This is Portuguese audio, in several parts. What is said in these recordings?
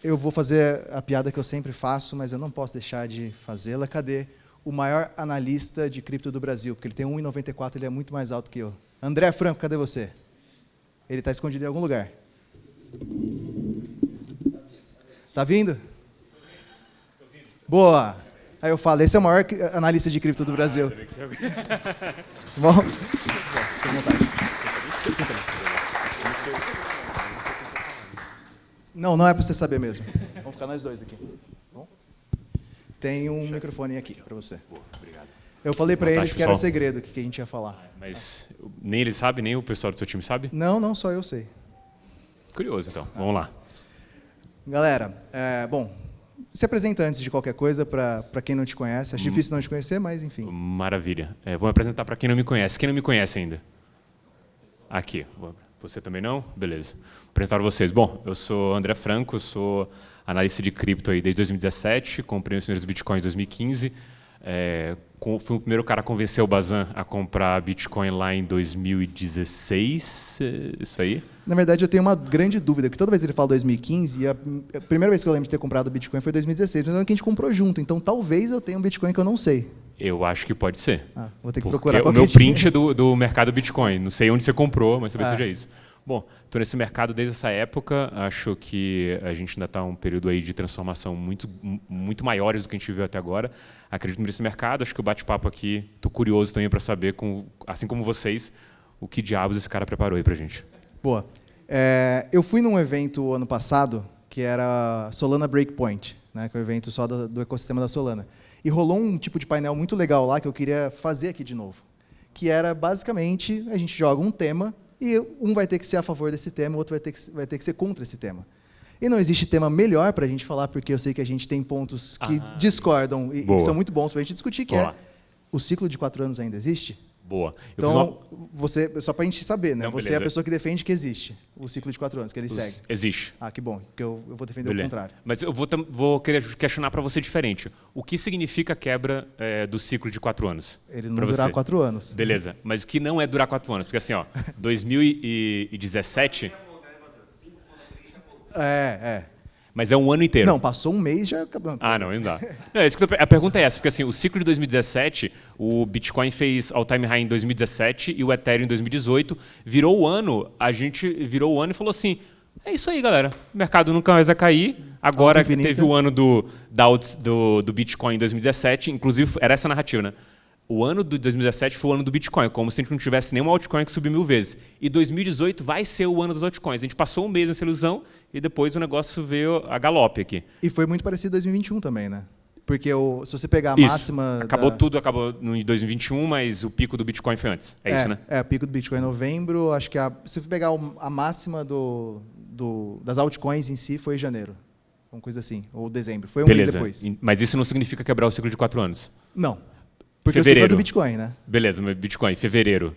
eu vou fazer a piada que eu sempre faço, mas eu não posso deixar de fazê-la. Cadê o maior analista de cripto do Brasil? Porque ele tem 1,94, ele é muito mais alto que eu. André Franco, cadê você? Ele está escondido em algum lugar. Tá vindo? Boa! Aí eu falo, esse é o maior analista de cripto do Brasil. Bom? Fique à vontade. Senta ali. Não é para você saber mesmo. Vamos ficar nós dois aqui. Bom? Tem um microfone aqui para você. Obrigado. Eu falei para eles que era segredo o que a gente ia falar. Mas nem eles sabem, nem o pessoal do seu time sabe? Não, só eu sei. Curioso, então. Vamos lá. Galera, bom, se apresenta antes de qualquer coisa para quem não te conhece. Acho difícil não te conhecer, mas enfim. Maravilha. Vou me apresentar para quem não me conhece. Quem não me conhece ainda? Aqui. Você também não? Beleza. Vou apresentar para vocês. Bom, eu sou André Franco, sou analista de cripto aí desde 2017, comprei os primeiros bitcoins em 2015. Fui o primeiro cara a convencer o Bazan a comprar Bitcoin lá em 2016, isso aí. Na verdade, eu tenho uma grande dúvida, porque toda vez que ele fala 2015, a primeira vez que eu lembro de ter comprado Bitcoin foi 2016, mas é que a gente comprou junto, então talvez eu tenha um Bitcoin que eu não sei. Eu acho que pode ser. Vou ter que procurar o meu print é do mercado Bitcoin. Não sei onde você comprou, mas talvez seja isso. Bom, estou nesse mercado desde essa época. Acho que a gente ainda está em um período aí de transformação muito maiores do que a gente viu até agora. Acredito nesse mercado. Acho que o bate-papo aqui, estou curioso também para saber, assim como vocês, o que diabos esse cara preparou aí para a gente. Boa. Eu fui num evento ano passado, que era Solana Breakpoint, né, que é um evento só do ecossistema da Solana. E rolou um tipo de painel muito legal lá que eu queria fazer aqui de novo. Que era, basicamente, a gente joga um tema e um vai ter que ser a favor desse tema, o outro vai ter que ser contra esse tema. E não existe tema melhor para a gente falar, porque eu sei que a gente tem pontos que discordam e que são muito bons para a gente discutir, que é o ciclo de 4 anos ainda existe? Boa. Então, só para a gente saber, né? Não, você é a pessoa que defende que existe o ciclo de 4 anos, que ele segue. Existe. Que bom, porque eu vou defender o contrário. Mas eu vou querer questionar para você diferente. O que significa a quebra do ciclo de 4 anos? Ele não durar 4 anos. Beleza. Mas o que não é durar 4 anos? Porque assim, 2017... Mas é um ano inteiro. Não, passou um mês já acabou. Não dá. A pergunta é essa, porque assim, o ciclo de 2017, o Bitcoin fez all-time high em 2017 e o Ethereum em 2018. Virou o ano, a gente virou o ano e falou assim, é isso aí, galera, o mercado nunca mais vai cair. Agora teve o ano do Bitcoin em 2017, inclusive era essa a narrativa, né? O ano de 2017 foi o ano do Bitcoin, como se a gente não tivesse nenhuma altcoin que subiu 1000 vezes. E 2018 vai ser o ano das altcoins. A gente passou um mês nessa ilusão e depois o negócio veio a galope aqui. E foi muito parecido em 2021 também, né? Porque se você pegar a máxima... Tudo acabou em 2021, mas o pico do Bitcoin foi antes. É isso, né? O pico do Bitcoin em novembro. Acho que se você pegar a máxima das altcoins em si foi em janeiro. Uma coisa assim. Ou dezembro. Foi um mês depois. Mas isso não significa quebrar o ciclo de 4 anos? Não. Porque fevereiro. o ciclo é do Bitcoin, né? Beleza, mas Bitcoin, fevereiro.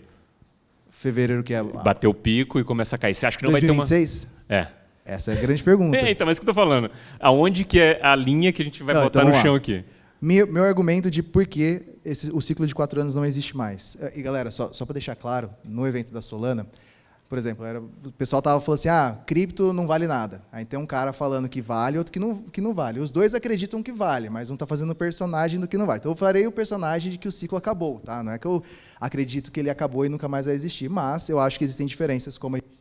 Fevereiro que é... Bateu o pico e começa a cair. Você acha que não 2026? Vai ter uma... Essa é a grande pergunta. Então, mas o que eu estou falando? Aonde que é a linha que a gente vai botar no chão aqui? Meu argumento de por que o ciclo de 4 anos não existe mais. E, galera, só para deixar claro, no evento da Solana, por exemplo, o pessoal estava falando assim, cripto não vale nada. Aí tem um cara falando que vale, outro que não vale. Os dois acreditam que vale, mas um está fazendo o personagem do que não vale. Então eu farei o personagem de que o ciclo acabou. Tá? Não é que eu acredito que ele acabou e nunca mais vai existir, mas eu acho que existem diferenças, como a gente tem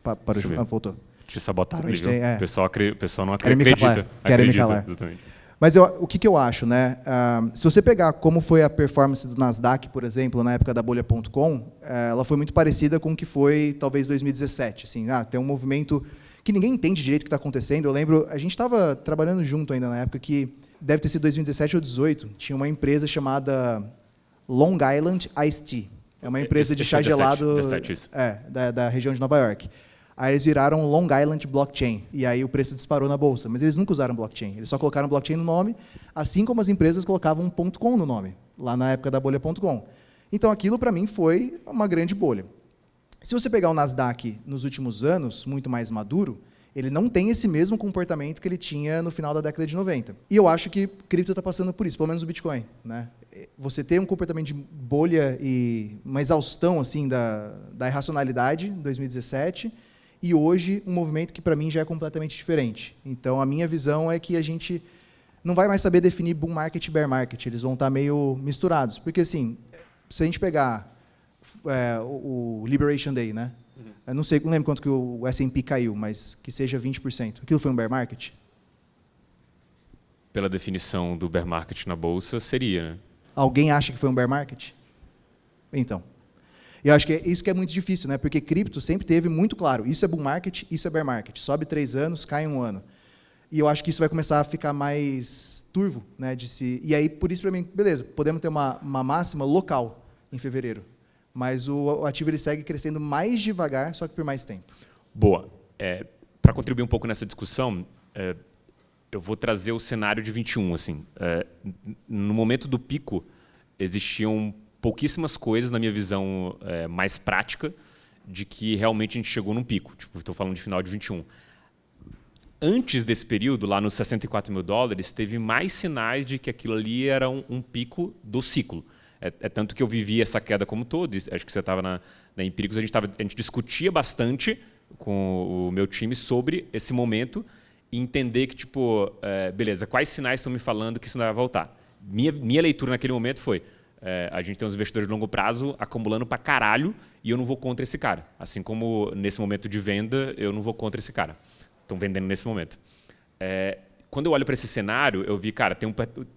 conversado. Voltou. Te sabotaram ali, viu? O pessoal não acredita. Querem me calar. Exatamente. Mas o que eu acho, né? Se você pegar como foi a performance do Nasdaq, por exemplo, na época da bolha.com, ela foi muito parecida com o que foi, talvez, 2017. Assim, tem um movimento que ninguém entende direito o que está acontecendo. Eu lembro, a gente estava trabalhando junto ainda na época que, deve ter sido 2017 ou 2018, tinha uma empresa chamada Long Island Iced Tea. É uma empresa de chá gelado da região de Nova York. Aí eles viraram Long Island Blockchain, e aí o preço disparou na bolsa. Mas eles nunca usaram blockchain, eles só colocaram blockchain no nome, assim como as empresas colocavam .com no nome, lá na época da bolha.com. Então aquilo, para mim, foi uma grande bolha. Se você pegar o Nasdaq nos últimos anos, muito mais maduro, ele não tem esse mesmo comportamento que ele tinha no final da década de 90. E eu acho que cripto está passando por isso, pelo menos o Bitcoin, né? Você tem um comportamento de bolha e uma exaustão assim, da irracionalidade em 2017, e hoje um movimento que para mim já é completamente diferente. Então a minha visão é que a gente não vai mais saber definir bull market e bear market, eles vão estar meio misturados, porque assim, se a gente pegar o Liberation Day, né? Eu não lembro quanto que o S&P caiu, mas que seja 20%. Aquilo foi um bear market? Pela definição do bear market na bolsa, seria, né? Alguém acha que foi um bear market? Então, eu acho que isso que é muito difícil, né? Porque cripto sempre teve muito claro, isso é bull market, isso é bear market. Sobe 3 anos, cai 1 ano. E eu acho que isso vai começar a ficar mais turvo, né? E aí, por isso, para mim, beleza, podemos ter uma máxima local em fevereiro. Mas o ativo ele segue crescendo mais devagar, só que por mais tempo. Boa. Para contribuir um pouco nessa discussão, eu vou trazer o cenário de 21. Assim. No momento do pico, existiam pouquíssimas coisas, na minha visão mais prática, de que realmente a gente chegou num pico. Tipo, estou falando de final de 21. Antes desse período, lá nos 64 mil dólares, teve mais sinais de que aquilo ali era um pico do ciclo. Tanto que eu vivi essa queda como todo. Acho que você estava na Empíricos, a gente discutia bastante com o meu time sobre esse momento e entender que, tipo, beleza, quais sinais estão me falando que isso não vai voltar? Minha leitura naquele momento foi, a gente tem uns investidores de longo prazo acumulando pra caralho e eu não vou contra esse cara. Assim como nesse momento de venda, eu não vou contra esse cara. Estão vendendo nesse momento. Quando eu olho para esse cenário, eu vi, cara,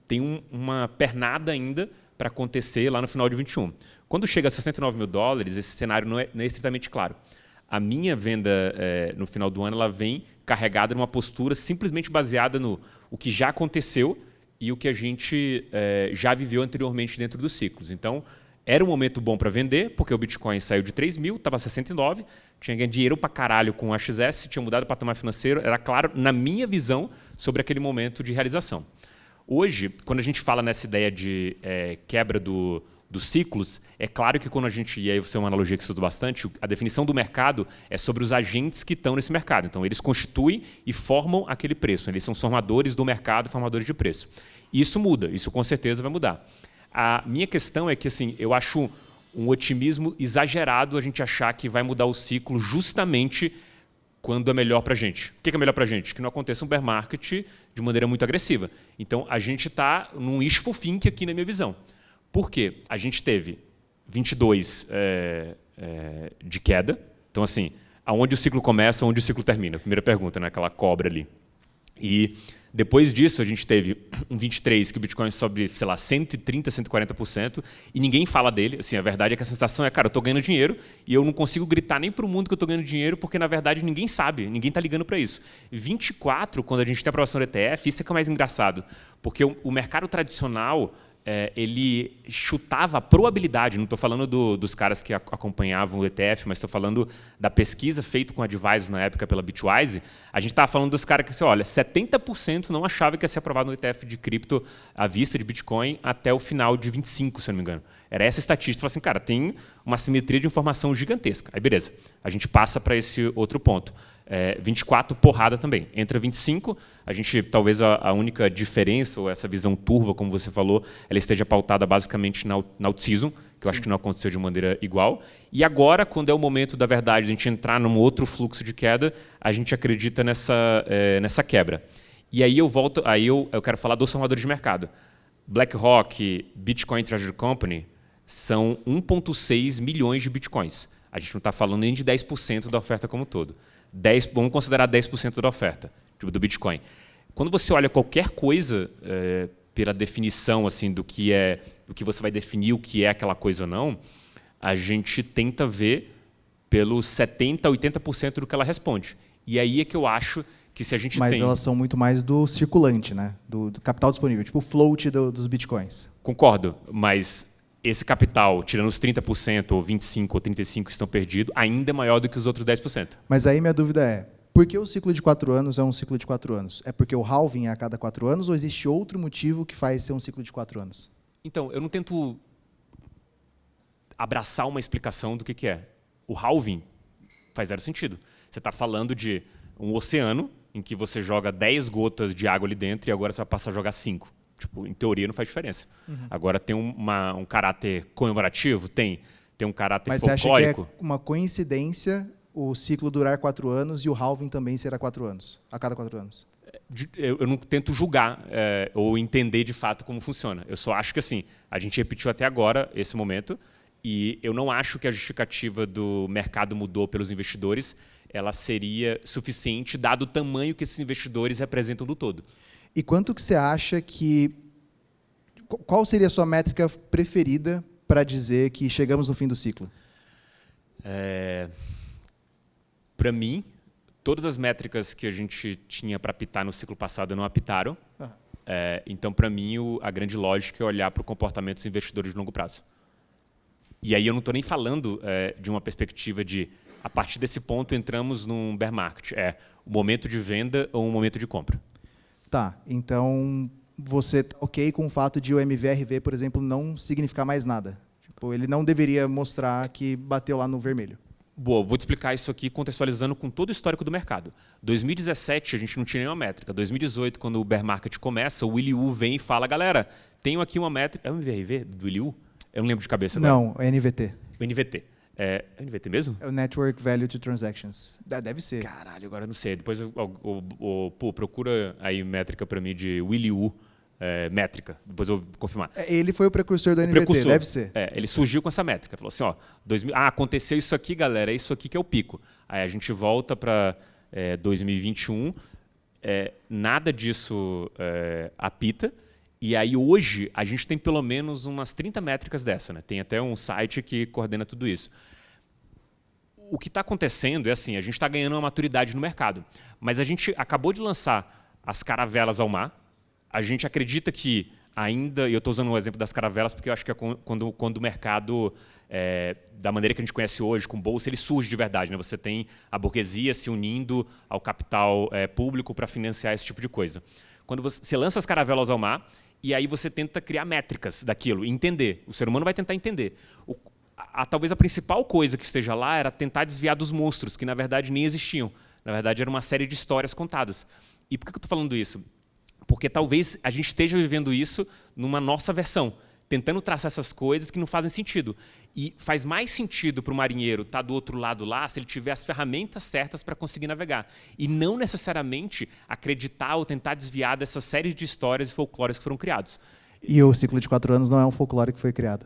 tem uma pernada ainda para acontecer lá no final de 21. Quando chega a 69 mil dólares, esse cenário não é estritamente claro. A minha venda no final do ano ela vem carregada numa postura simplesmente baseada no o que já aconteceu e o que a gente já viveu anteriormente dentro dos ciclos. Então, era um momento bom para vender, porque o Bitcoin saiu de 3 mil, estava 69, tinha ganho dinheiro para caralho com o XS, tinha mudado o patamar financeiro, era claro, na minha visão, sobre aquele momento de realização. Hoje, quando a gente fala nessa ideia de quebra dos ciclos, é claro que quando a gente, e aí você é uma analogia que eu estudo bastante, a definição do mercado é sobre os agentes que estão nesse mercado. Então, eles constituem e formam aquele preço. Eles são formadores do mercado, formadores de preço. Isso muda, isso com certeza vai mudar. A minha questão é que assim, eu acho um otimismo exagerado a gente achar que vai mudar o ciclo justamente quando é melhor para a gente. O que é melhor para a gente? Que não aconteça um bear market de maneira muito agressiva. Então, a gente está num wishful think aqui na minha visão. Por quê? A gente teve 22 de queda. Então, assim, aonde o ciclo começa, onde o ciclo termina? Primeira pergunta, né? Aquela cobra ali. E depois disso, a gente teve um 23 que o Bitcoin sobe, sei lá, 130%, 140%, e ninguém fala dele. Assim, a verdade é que a sensação é, cara, eu estou ganhando dinheiro e eu não consigo gritar nem para o mundo que eu estou ganhando dinheiro, porque, na verdade, ninguém sabe, ninguém está ligando para isso. 24, quando a gente tem a aprovação do ETF, isso é que é mais engraçado, porque o mercado tradicional ele chutava a probabilidade, não estou falando dos caras que acompanhavam o ETF, mas estou falando da pesquisa feita com advisors na época pela Bitwise, a gente estava falando dos caras que, assim, olha, 70% não achava que ia ser aprovado no ETF de cripto à vista de Bitcoin até o final de 25, se eu não me engano. Era essa estatística, fala assim, cara, tem uma simetria de informação gigantesca. Aí, beleza, a gente passa para esse outro ponto. 24, porrada também. Entra 25, a gente, talvez a única diferença, ou essa visão turva, como você falou, ela esteja pautada basicamente na out-season, que eu acho que não aconteceu de maneira igual. E agora, quando é o momento da verdade, a gente entrar num outro fluxo de queda, a gente acredita nessa quebra. E aí eu volto, eu quero falar dos formadores de mercado. BlackRock, Bitcoin Treasury Company, são 1,6 milhões de bitcoins. A gente não está falando nem de 10% da oferta como um todo. Vamos considerar 10% da oferta tipo, do Bitcoin. Quando você olha qualquer coisa pela definição assim, do que você vai definir o que é aquela coisa ou não, a gente tenta ver pelos 70%, 80% do que ela responde. E aí é que eu acho que se a gente Mas elas são muito mais do circulante, né? do capital disponível, tipo o float dos Bitcoins. Concordo, mas esse capital, tirando os 30%, ou 25% ou 35% que estão perdidos, ainda é maior do que os outros 10%. Mas aí minha dúvida é, por que o ciclo de 4 anos é um ciclo de 4 anos? É porque o halving é a cada 4 anos ou existe outro motivo que faz ser um ciclo de 4 anos? Então, eu não tento abraçar uma explicação do que é. O halving faz zero sentido. Você está falando de um oceano em que você joga 10 gotas de água ali dentro e agora você vai passar a jogar 5. Tipo, em teoria não faz diferença. Uhum. Agora tem um caráter comemorativo? Tem um caráter folclórico? Mas você acha que é uma coincidência o ciclo durar 4 anos e o halving também será 4 anos, a cada 4 anos? Eu não tento julgar ou entender de fato como funciona. Eu só acho que assim, a gente repetiu até agora esse momento e eu não acho que a justificativa do mercado mudou pelos investidores ela seria suficiente dado o tamanho que esses investidores representam do todo. E quanto que você acha que... Qual seria a sua métrica preferida para dizer que chegamos no fim do ciclo? Para mim, todas as métricas que a gente tinha para apitar no ciclo passado não apitaram. Então, para mim, a grande lógica é olhar para o comportamento dos investidores de longo prazo. E aí eu não estou nem falando de uma perspectiva de, a partir desse ponto, entramos num bear market. É o momento de venda ou um momento de compra. Tá, então você está ok com o fato de o MVRV, por exemplo, não significar mais nada? Tipo, ele não deveria mostrar que bateu lá no vermelho. Boa, vou te explicar isso aqui contextualizando com todo o histórico do mercado. 2017, a gente não tinha nenhuma métrica. 2018, quando o bear market começa, o Willy Woo vem e fala, galera, tenho aqui uma métrica... É o MVRV do Willy Woo? Eu não lembro de cabeça agora. Não, é NVT. O NVT. É NVT mesmo? É o Network Value to Transactions. Deve ser. Caralho, agora eu não sei. Depois pô, procura aí métrica para mim de Willy Woo. Métrica, depois eu vou confirmar. Ele foi o precursor do NVT, precursor. Deve ser. Ele surgiu com essa métrica, falou assim, ó, aconteceu isso aqui, galera, é isso aqui que é o pico. Aí a gente volta para 2021, nada disso apita, e aí hoje a gente tem pelo menos umas 30 métricas dessa, né? Tem até um site que coordena tudo isso. O que está acontecendo é assim, a gente está ganhando uma maturidade no mercado, mas a gente acabou de lançar as caravelas ao mar. A gente acredita que ainda, e eu estou usando o exemplo das caravelas porque eu acho que é quando o mercado, da maneira que a gente conhece hoje, com bolsa, ele surge de verdade. Né? Você tem a burguesia se unindo ao capital público para financiar esse tipo de coisa. Quando você lança as caravelas ao mar, e aí você tenta criar métricas daquilo, entender. O ser humano vai tentar entender. Talvez a principal coisa que esteja lá era tentar desviar dos monstros, que na verdade nem existiam. Na verdade, era uma série de histórias contadas. E por que eu estou falando isso? Porque talvez a gente esteja vivendo isso numa nossa versão, tentando traçar essas coisas que não fazem sentido. E faz mais sentido para o marinheiro estar do outro lado lá se ele tiver as ferramentas certas para conseguir navegar. E não necessariamente acreditar ou tentar desviar dessa série de histórias e folclores que foram criados. E o ciclo de 4 anos não é um folclore que foi criado?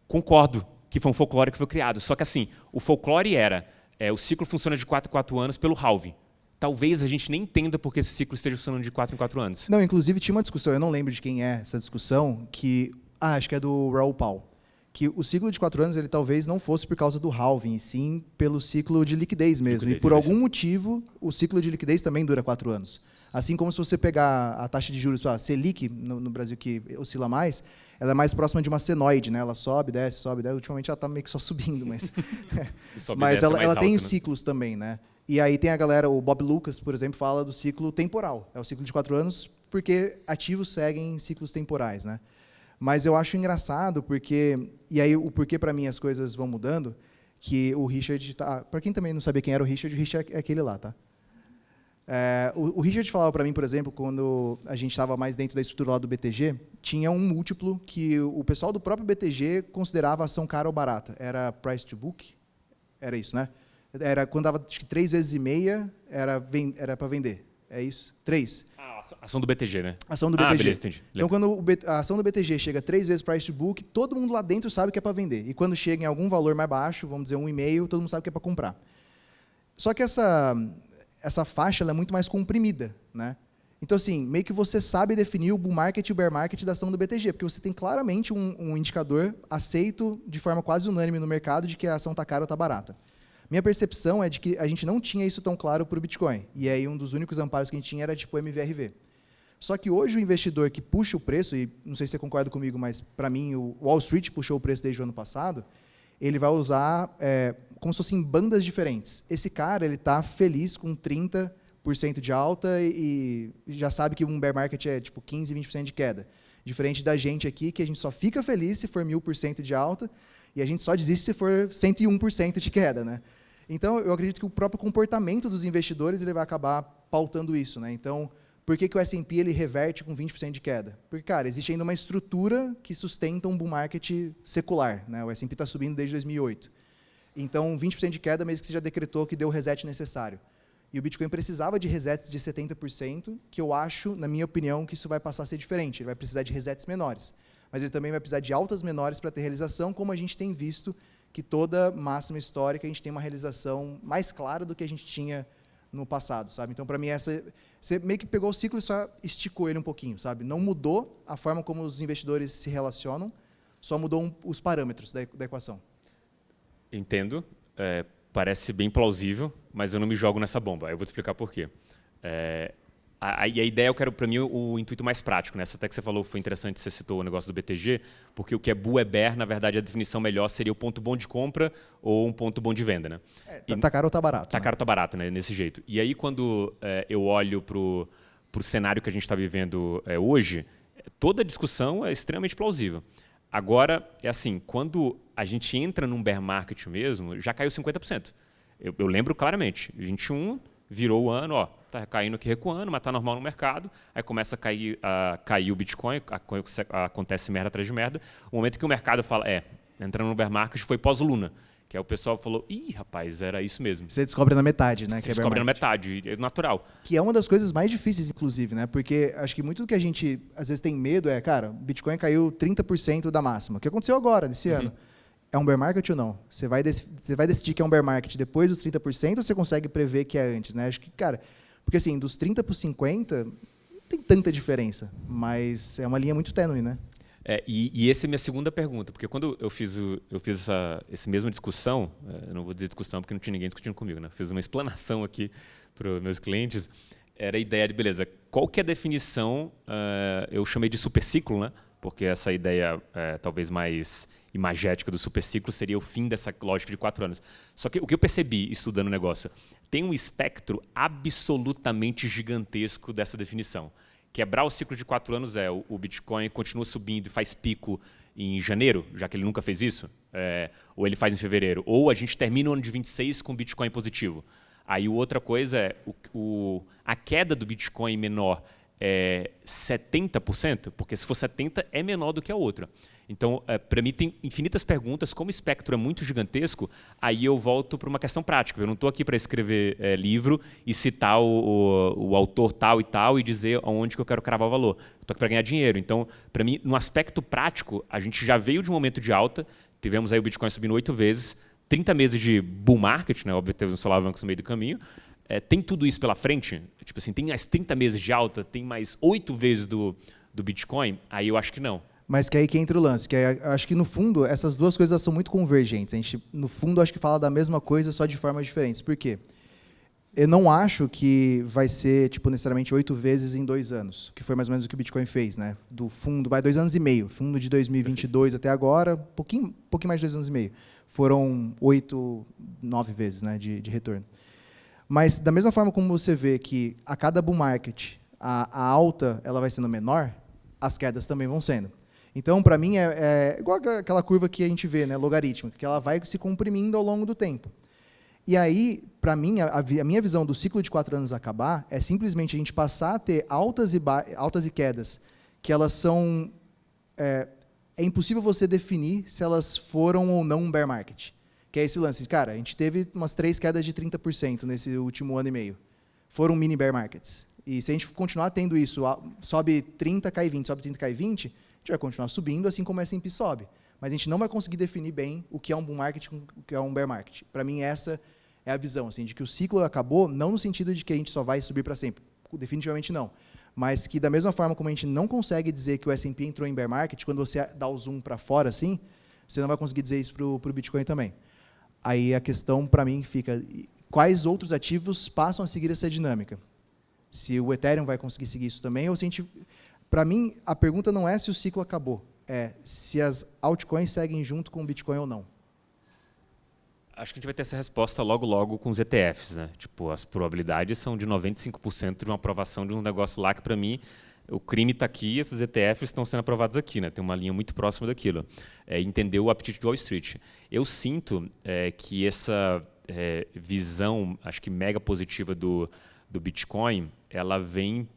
Concordo que foi um folclore que foi criado. Só que assim, o folclore era, o ciclo funciona de 4 em 4 anos pelo halving. Talvez a gente nem entenda porque esse ciclo esteja funcionando de 4 em 4 anos. Não, inclusive tinha uma discussão, eu não lembro de quem é essa discussão, que acho que é do Raoul Pal, que o ciclo de 4 anos ele talvez não fosse por causa do halving, e sim pelo ciclo de liquidez mesmo. E por algum motivo, o ciclo de liquidez também dura 4 anos. Assim como se você pegar a taxa de juros, a Selic, no Brasil que oscila mais, ela é mais próxima de uma senoide, né? Ela sobe, desce. Ultimamente ela está meio que só subindo, mas, mas ela tem os ciclos também, né? E aí tem a galera, o Bob Lucas, por exemplo, fala do ciclo temporal. É o ciclo de 4 anos, porque ativos seguem ciclos temporais, né? Mas eu acho engraçado, porque... E aí o porquê, para mim, as coisas vão mudando, que o Richard... Para quem também não sabia quem era o Richard é aquele lá, tá? O Richard falava para mim, por exemplo, quando a gente estava mais dentro da estrutura lá do BTG, tinha um múltiplo que o pessoal do próprio BTG considerava ação cara ou barata. Era price to book? Era isso, né? Era quando dava acho que 3 vezes e meia, era para vender. É isso? 3. Ação do BTG, né? Ação do BTG. Beleza, entendi. Então, quando a ação do BTG chega 3 vezes price to book, todo mundo lá dentro sabe que é para vender. E quando chega em algum valor mais baixo, vamos dizer 1,5, todo mundo sabe que é para comprar. Só que essa faixa ela é muito mais comprimida, né? Então, assim, meio que você sabe definir o bull market e o bear market da ação do BTG, porque você tem claramente um indicador aceito de forma quase unânime no mercado de que a ação está cara ou está barata. Minha percepção é de que a gente não tinha isso tão claro para o Bitcoin. E aí um dos únicos amparos que a gente tinha era tipo o MVRV. Só que hoje o investidor que puxa o preço, e não sei se você concorda comigo, mas para mim o Wall Street puxou o preço desde o ano passado, ele vai usar como se fossem bandas diferentes. Esse cara ele está feliz com 30% de alta e já sabe que um bear market é tipo 15%, 20% de queda. Diferente da gente aqui, que a gente só fica feliz se for 1000% de alta e a gente só desiste se for 101% de queda, né? Então, eu acredito que o próprio comportamento dos investidores ele vai acabar pautando isso, né? Então, por que o S&P ele reverte com 20% de queda? Porque, cara, existe ainda uma estrutura que sustenta um bull market secular, né? O S&P está subindo desde 2008. Então, 20% de queda, mesmo que você já decretou que deu o reset necessário. E o Bitcoin precisava de resets de 70%, que eu acho, na minha opinião, que isso vai passar a ser diferente. Ele vai precisar de resets menores. Mas ele também vai precisar de altas menores para ter realização, como a gente tem visto que toda máxima histórica a gente tem uma realização mais clara do que a gente tinha no passado, sabe? Então, para mim, você meio que pegou o ciclo e só esticou ele um pouquinho, sabe? Não mudou a forma como os investidores se relacionam, só mudou os parâmetros da equação. Entendo. Parece bem plausível, mas eu não me jogo nessa bomba. Eu vou te explicar por quê. A ideia, eu quero, para mim, o intuito mais prático. Nessa até que você falou, foi interessante, você citou o negócio do BTG, porque o que é bull é bear, na verdade, a definição melhor seria o ponto bom de compra ou um ponto bom de venda. Né? Tá caro ou tá barato? Tá caro ou tá barato, né? Nesse jeito. E aí, quando eu olho para o cenário que a gente está vivendo hoje, toda a discussão é extremamente plausível. Agora, é assim, quando a gente entra num bear market mesmo, já caiu 50%. Eu lembro claramente, 21 virou o ano, ó, tá caindo aqui recuando, mas tá normal no mercado, aí começa a cair o Bitcoin, acontece merda atrás de merda, o momento que o mercado fala, entrando no bear market foi pós-Luna, que aí o pessoal falou, ih, rapaz, era isso mesmo. Você descobre na metade, né? Você descobre na metade, é natural. Que é uma das coisas mais difíceis, inclusive, né? Porque acho que muito do que a gente, às vezes, tem medo cara, o Bitcoin caiu 30% da máxima. O que aconteceu agora, nesse ano? É um bear market ou não? Você vai decidir que é um bear market depois dos 30% ou você consegue prever que é antes, né? Acho que, cara, porque assim, dos 30 para os 50, não tem tanta diferença, mas é uma linha muito tênue, né? E essa é a minha segunda pergunta, porque quando eu fiz essa mesma discussão, eu não vou dizer discussão porque não tinha ninguém discutindo comigo, né? Fiz uma explanação aqui para os meus clientes, era a ideia de, beleza, qual que é a definição, eu chamei de superciclo, né? Porque essa ideia talvez mais imagética do superciclo seria o fim dessa lógica de 4 anos. Só que o que eu percebi estudando o negócio, tem um espectro absolutamente gigantesco dessa definição. Quebrar o ciclo de 4 anos o Bitcoin continua subindo e faz pico em janeiro, já que ele nunca fez isso, ou ele faz em fevereiro, ou a gente termina o ano de 26 com Bitcoin positivo. Aí outra coisa é a queda do Bitcoin menor é 70%, porque se for 70% é menor do que a outra. Então, para mim, tem infinitas perguntas. Como o espectro é muito gigantesco, aí eu volto para uma questão prática. Eu não estou aqui para escrever livro e citar o autor tal e tal e dizer aonde que eu quero cravar o valor. Eu estou aqui para ganhar dinheiro. Então, para mim, no aspecto prático, a gente já veio de um momento de alta, tivemos aí o Bitcoin subindo 8 vezes, 30 meses de bull market, né? Óbvio, teve uns solavancos no meio do caminho. Tem tudo isso pela frente? Tipo assim, tem mais 30 meses de alta, tem mais 8 vezes do Bitcoin? Aí eu acho que não. Mas que aí que entra o lance, que aí, acho que no fundo essas duas coisas são muito convergentes. A gente, no fundo, acho que fala da mesma coisa, só de formas diferentes. Por quê? Eu não acho que vai ser tipo necessariamente 8 vezes em 2 anos, que foi mais ou menos o que o Bitcoin fez, né? Do fundo, vai 2 anos e meio, fundo de 2022 até agora, pouquinho mais de 2 anos e meio. Foram 8, 9 vezes, né, de retorno. Mas da mesma forma como você vê que a cada bull market a alta ela vai sendo menor, as quedas também vão sendo. Então, para mim, é igual aquela curva que a gente vê, né, logarítmica, que ela vai se comprimindo ao longo do tempo. E aí, para mim, a minha visão do ciclo de 4 anos acabar é simplesmente a gente passar a ter altas e quedas, que elas são... É impossível você definir se elas foram ou não um bear market. Que é esse lance. Cara, a gente teve umas 3 quedas de 30% nesse último ano e meio. Foram mini bear markets. E se a gente continuar tendo isso, sobe 30, cai 20, sobe 30, cai 20, a gente vai continuar subindo, assim como a S&P sobe. Mas a gente não vai conseguir definir bem o que é um bull market e o que é um bear market. Para mim, essa é a visão, assim, de que o ciclo acabou, não no sentido de que a gente só vai subir para sempre. Definitivamente não. Mas que, da mesma forma como a gente não consegue dizer que o S&P entrou em bear market, quando você dá o zoom para fora, assim, você não vai conseguir dizer isso para o Bitcoin também. Aí a questão, para mim, fica quais outros ativos passam a seguir essa dinâmica? Se o Ethereum vai conseguir seguir isso também, ou se a gente... Para mim, a pergunta não é se o ciclo acabou, é se as altcoins seguem junto com o Bitcoin ou não. Acho que a gente vai ter essa resposta logo com os ETFs, né? Tipo, as probabilidades são de 95% de uma aprovação de um negócio lá que, para mim, o crime está aqui, esses ETFs estão sendo aprovados aqui, né? Tem uma linha muito próxima daquilo. Entender o apetite de Wall Street. Eu sinto que essa visão, acho que mega positiva do Bitcoin, ela vem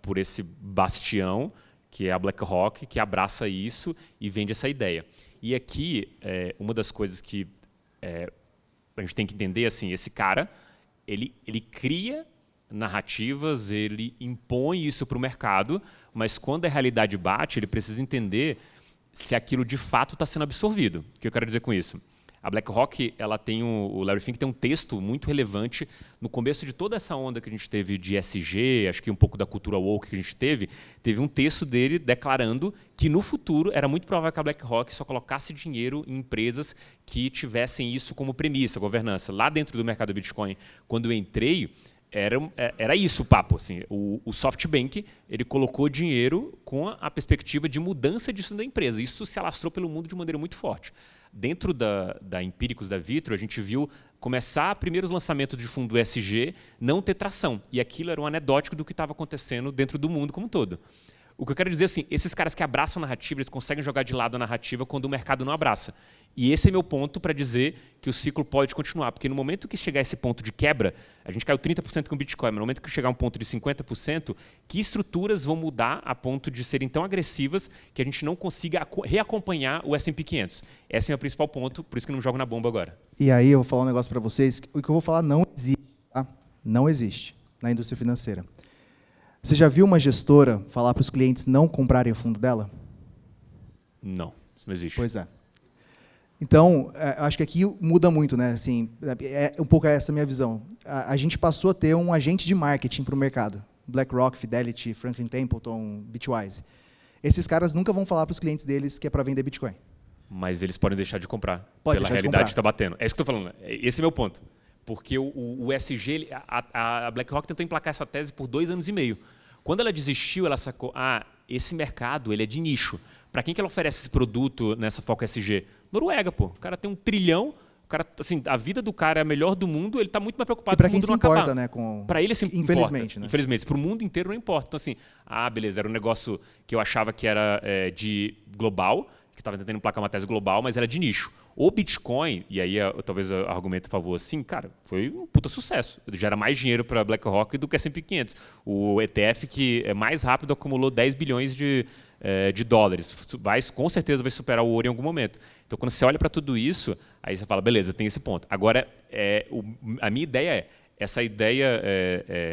por esse bastião, que é a BlackRock, que abraça isso e vende essa ideia. E aqui, uma das coisas que a gente tem que entender assim, esse cara, ele cria narrativas, ele impõe isso para o mercado, mas quando a realidade bate, ele precisa entender se aquilo de fato está sendo absorvido. O que eu quero dizer com isso? A BlackRock, ela tem o Larry Fink tem um texto muito relevante no começo de toda essa onda que a gente teve de ESG, acho que um pouco da cultura woke que a gente teve um texto dele declarando que no futuro era muito provável que a BlackRock só colocasse dinheiro em empresas que tivessem isso como premissa, governança. Lá dentro do mercado do Bitcoin, quando eu entrei, era isso o papo. Assim, o SoftBank ele colocou dinheiro com a perspectiva de mudança disso da empresa. Isso se alastrou pelo mundo de maneira muito forte. Dentro da Empíricos da Vitro, a gente viu começar primeiros lançamentos de fundo ESG não ter tração. E aquilo era um anedótico do que estava acontecendo dentro do mundo como um todo. O que eu quero dizer assim, esses caras que abraçam a narrativa, eles conseguem jogar de lado a narrativa quando o mercado não abraça. E esse é meu ponto para dizer que o ciclo pode continuar. Porque no momento que chegar esse ponto de quebra, a gente caiu 30% com o Bitcoin, mas no momento que chegar a um ponto de 50%, que estruturas vão mudar a ponto de serem tão agressivas que a gente não consiga reacompanhar o S&P 500? Esse é o meu principal ponto, por isso que eu não jogo na bomba agora. E aí eu vou falar um negócio para vocês, o que eu vou falar não existe, tá? Não existe na indústria financeira. Você já viu uma gestora falar para os clientes não comprarem o fundo dela? Não, isso não existe. Pois é. Então, acho que aqui muda muito, né? Assim, um pouco essa a minha visão. A gente passou a ter um agente de marketing para o mercado. BlackRock, Fidelity, Franklin Templeton, Bitwise. Esses caras nunca vão falar para os clientes deles que é para vender Bitcoin. Mas eles podem deixar de comprar Pode pela deixar de realidade comprar. que está batendo. É isso que eu estou falando. Esse é meu ponto. Porque o ESG, a BlackRock tentou emplacar essa tese por 2 anos e meio. Quando ela desistiu, ela sacou, esse mercado ele é de nicho. Para quem que ela oferece esse produto nessa foco ESG? Noruega, pô. O cara tem 1 trilhão, o cara, assim, a vida do cara é a melhor do mundo, ele está muito mais preocupado com o mundo não acabar. E para quem se importa, né? Para ele, sim, infelizmente, importa. né? Infelizmente, para o mundo inteiro não importa. Então, assim, beleza, era um negócio que eu achava que era de global, que estava tentando emplacar uma tese global, mas era de nicho. O Bitcoin, e aí talvez o argumento a favor assim, cara, foi um puta sucesso. Gera mais dinheiro para a BlackRock do que a S&P 500. O ETF que é mais rápido acumulou 10 bilhões de dólares. Com certeza vai superar o ouro em algum momento. Então, quando você olha para tudo isso, aí você fala, beleza, tem esse ponto. Agora, a minha ideia essa ideia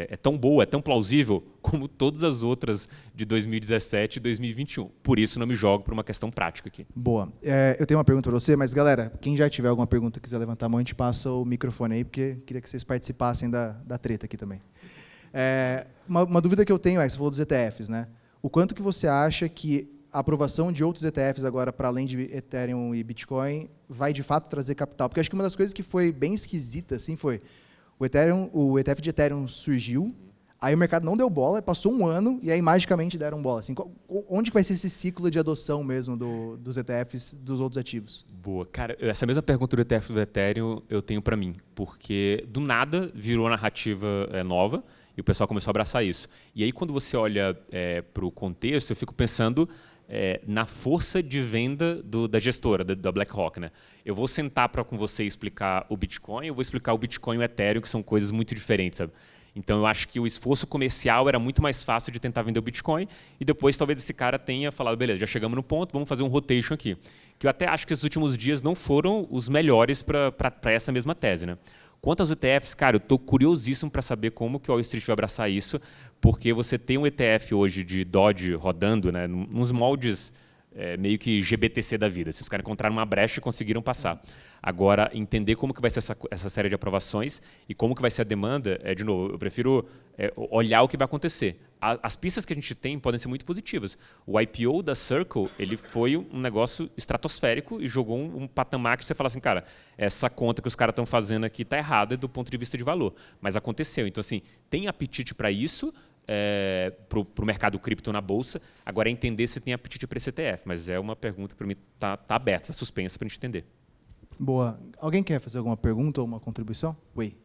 é tão boa, é tão plausível como todas as outras de 2017 e 2021. Por isso, não me jogo por uma questão prática aqui. Boa. Eu tenho uma pergunta para você, mas, galera, quem já tiver alguma pergunta e quiser levantar a mão, a gente passa o microfone aí, porque queria que vocês participassem da treta aqui também. Uma dúvida que eu tenho você falou dos ETFs, né? O quanto que você acha que a aprovação de outros ETFs agora, para além de Ethereum e Bitcoin, vai, de fato, trazer capital? Porque acho que uma das coisas que foi bem esquisita assim, foi o ETF de Ethereum surgiu, aí o mercado não deu bola, passou 1 ano, e aí magicamente deram bola. Assim, onde que vai ser esse ciclo de adoção mesmo dos ETFs dos outros ativos? Boa. Cara, essa mesma pergunta do ETF do Ethereum eu tenho para mim, porque do nada virou narrativa nova, e o pessoal começou a abraçar isso. E aí, quando você olha para o contexto, eu fico pensando na força de venda da gestora, da BlackRock. Né? Eu vou sentar para com você explicar o Bitcoin, eu vou explicar o Bitcoin e o Ethereum, que são coisas muito diferentes. Sabe? Então, eu acho que o esforço comercial era muito mais fácil de tentar vender o Bitcoin, e depois talvez esse cara tenha falado, beleza, já chegamos no ponto, vamos fazer um rotation aqui. Que eu até acho que esses últimos dias não foram os melhores para essa mesma tese. Né? Quanto aos ETFs, cara, eu estou curiosíssimo para saber como que o Wall Street vai abraçar isso, porque você tem um ETF hoje de Doge rodando, né, nos moldes meio que GBTC da vida. Se os caras encontraram uma brecha e conseguiram passar. Agora, entender como que vai ser essa série de aprovações e como que vai ser a demanda, de novo, eu prefiro olhar o que vai acontecer. As pistas que a gente tem podem ser muito positivas. O IPO da Circle ele foi um negócio estratosférico e jogou um patamar que você fala assim, cara, essa conta que os caras estão fazendo aqui está errada do ponto de vista de valor. Mas aconteceu. Então, assim, tem apetite para isso, para o mercado cripto na bolsa. Agora é entender se tem apetite para esse ETF, mas é uma pergunta que para mim está aberta, está suspensa para a gente entender. Boa. Alguém quer fazer alguma pergunta ou uma contribuição? Oi.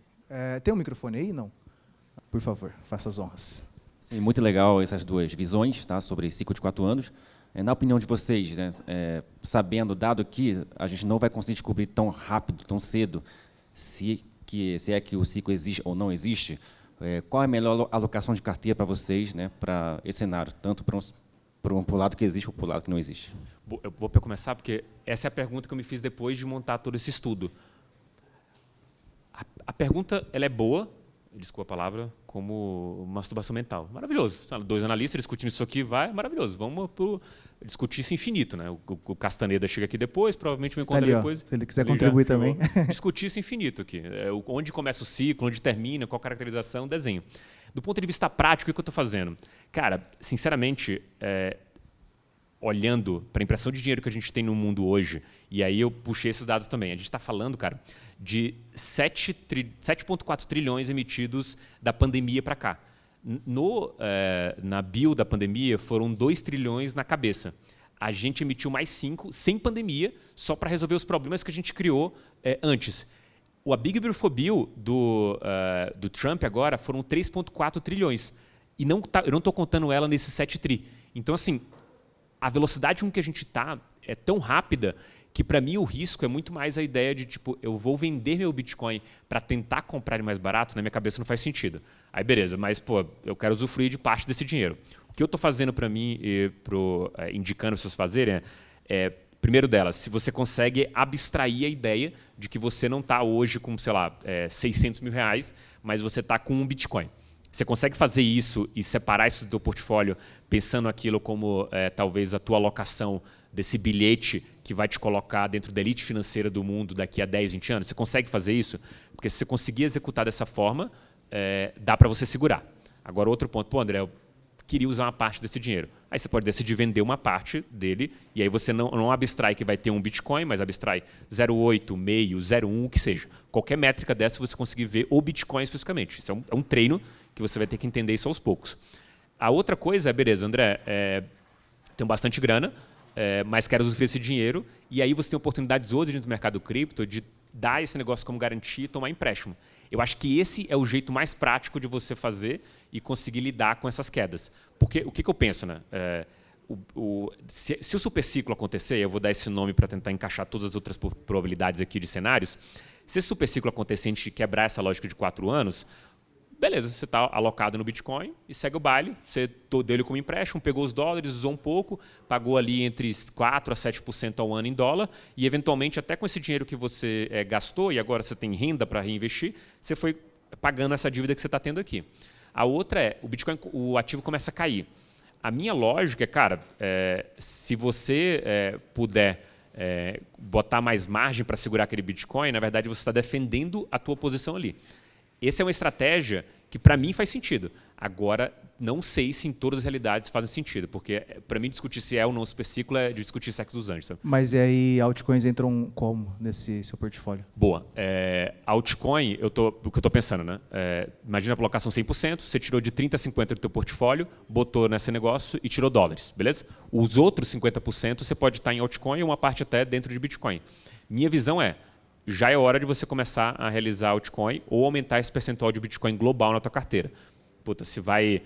Tem um microfone aí? Não? Por favor, faça as honras. Sim, muito legal essas duas visões, tá, sobre ciclo de 4 anos. Na opinião de vocês, né, sabendo, dado que a gente não vai conseguir descobrir tão rápido, tão cedo, se é que o ciclo existe ou não existe, qual é a melhor alocação de carteira para vocês, né, para esse cenário, tanto para o lado que existe ou para o lado que não existe? Eu vou começar, porque essa é a pergunta que eu me fiz depois de montar todo esse estudo. A pergunta ela é boa, desculpa a palavra, como masturbação mental. Maravilhoso. 2 analistas discutindo isso aqui, maravilhoso. Vamos discutir isso infinito. Né? O Castaneda chega aqui depois, provavelmente me encontra ali, depois. Se ele quiser contribuir também. Discutir isso infinito aqui. Onde começa o ciclo, onde termina, qual caracterização, desenho. Do ponto de vista prático, o que eu estou fazendo? Cara, sinceramente, olhando para a impressão de dinheiro que a gente tem no mundo hoje, e aí eu puxei esses dados também, a gente está falando, cara, de 7,4 trilhões emitidos da pandemia para cá. Na bio da pandemia, foram 2 trilhões na cabeça. A gente emitiu mais 5, sem pandemia, só para resolver os problemas que a gente criou antes. A Big Beautiful Bill do Trump agora foram 3,4 trilhões. E eu não estou contando ela nesse 7 tri. Então, assim, a velocidade com que a gente está é tão rápida que, para mim, o risco é muito mais a ideia de, tipo, eu vou vender meu Bitcoin para tentar comprar ele mais barato, na minha cabeça não faz sentido. Aí, beleza, mas, pô, eu quero usufruir de parte desse dinheiro. O que eu estou fazendo para mim e indicando para vocês fazerem primeiro delas, se você consegue abstrair a ideia de que você não está hoje com, sei lá, 600 mil reais, mas você está com um Bitcoin. Você consegue fazer isso e separar isso do teu portfólio, pensando aquilo como talvez a tua alocação desse bilhete que vai te colocar dentro da elite financeira do mundo daqui a 10, 20 anos? Você consegue fazer isso? Porque se você conseguir executar dessa forma, dá para você segurar. Agora, outro ponto. Pô, André, eu queria usar uma parte desse dinheiro. Aí você pode decidir vender uma parte dele, e aí você não abstrai que vai ter um Bitcoin, mas abstrai 0,8, meio, 0,1, o que seja. Qualquer métrica dessa você conseguir ver o Bitcoin especificamente. Isso é um treino que você vai ter que entender isso aos poucos. A outra coisa é, beleza, André, tenho bastante grana, mas quero usufruir esse dinheiro, e aí você tem oportunidades hoje dentro do mercado cripto de dar esse negócio como garantia e tomar empréstimo. Eu acho que esse é o jeito mais prático de você fazer e conseguir lidar com essas quedas. Porque o que eu penso, né? Se o superciclo acontecer, eu vou dar esse nome para tentar encaixar todas as outras probabilidades aqui de cenários, se esse superciclo acontecer e a gente quebrar essa lógica de 4 anos, beleza, você está alocado no Bitcoin e segue o baile, você deu ele como empréstimo, pegou os dólares, usou um pouco, pagou ali entre 4% a 7% ao ano em dólar e, eventualmente, até com esse dinheiro que você gastou e agora você tem renda para reinvestir, você foi pagando essa dívida que você está tendo aqui. A outra o Bitcoin, o ativo começa a cair. A minha lógica é, cara, se você puder botar mais margem para segurar aquele Bitcoin, na verdade, você está defendendo a tua posição ali. Essa é uma estratégia que, para mim, faz sentido. Agora, não sei se em todas as realidades fazem sentido, porque, para mim, discutir se é ou não superciclo é discutir sexo dos anjos. Sabe? Mas e aí, altcoins entram como nesse seu portfólio? Boa. Altcoin, o que eu estou pensando, né? Imagina a colocação 100%, você tirou de 30% a 50% do teu portfólio, botou nesse negócio e tirou dólares, beleza? Os outros 50% você pode estar em altcoin e uma parte até dentro de Bitcoin. Minha visão já é hora de você começar a realizar altcoin ou aumentar esse percentual de Bitcoin global na tua carteira. Puta, se vai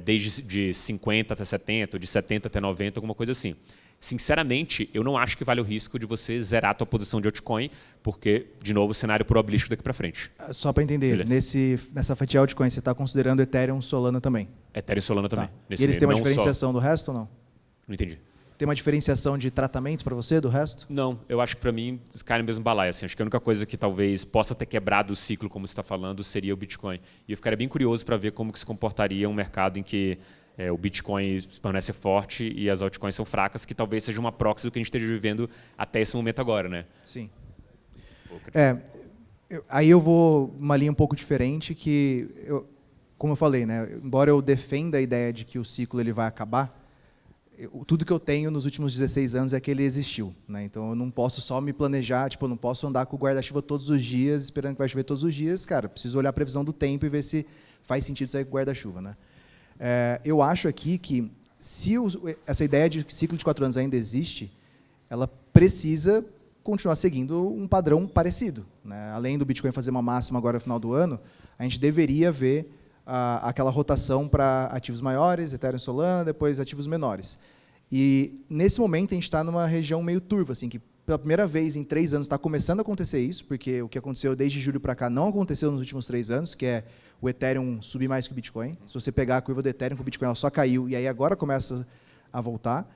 desde de 50 até 70, ou de 70 até 90, alguma coisa assim. Sinceramente, eu não acho que vale o risco de você zerar a tua posição de altcoin, porque, de novo, o cenário probabilístico daqui para frente. Só para entender, nessa fatia altcoin, você está considerando Ethereum, Solana também? Ethereum e Solana também. Tá. E eles têm uma diferenciação do resto ou não? Não entendi. Tem uma diferenciação de tratamento para você do resto? Não, eu acho que para mim os caras no mesmo balaio. Assim, acho que a única coisa que talvez possa ter quebrado o ciclo, como você está falando, seria o Bitcoin. E eu ficaria bem curioso para ver como que se comportaria um mercado em que o Bitcoin permanece forte e as altcoins são fracas, que talvez seja uma proxy do que a gente esteja vivendo até esse momento agora, né? Sim. Aí eu vou uma linha um pouco diferente, que, como eu falei, né, embora eu defenda a ideia de que o ciclo ele vai acabar, tudo que eu tenho nos últimos 16 anos é que ele existiu, né? Então eu não posso só me planejar, tipo, eu não posso andar com o guarda-chuva todos os dias, esperando que vai chover todos os dias. Cara, preciso olhar a previsão do tempo e ver se faz sentido sair com o guarda-chuva, né? Eu acho aqui que, se essa ideia de ciclo de 4 anos ainda existe, ela precisa continuar seguindo um padrão parecido, né? Além do Bitcoin fazer uma máxima agora no final do ano, a gente deveria ver aquela rotação para ativos maiores, Ethereum, Solana, depois ativos menores. E, nesse momento, a gente está numa região meio turva, assim, que pela primeira vez em 3 anos está começando a acontecer isso, porque o que aconteceu desde julho para cá não aconteceu nos últimos 3 anos, que é o Ethereum subir mais que o Bitcoin. Se você pegar a curva do Ethereum com o Bitcoin, ela só caiu, e aí agora começa a voltar.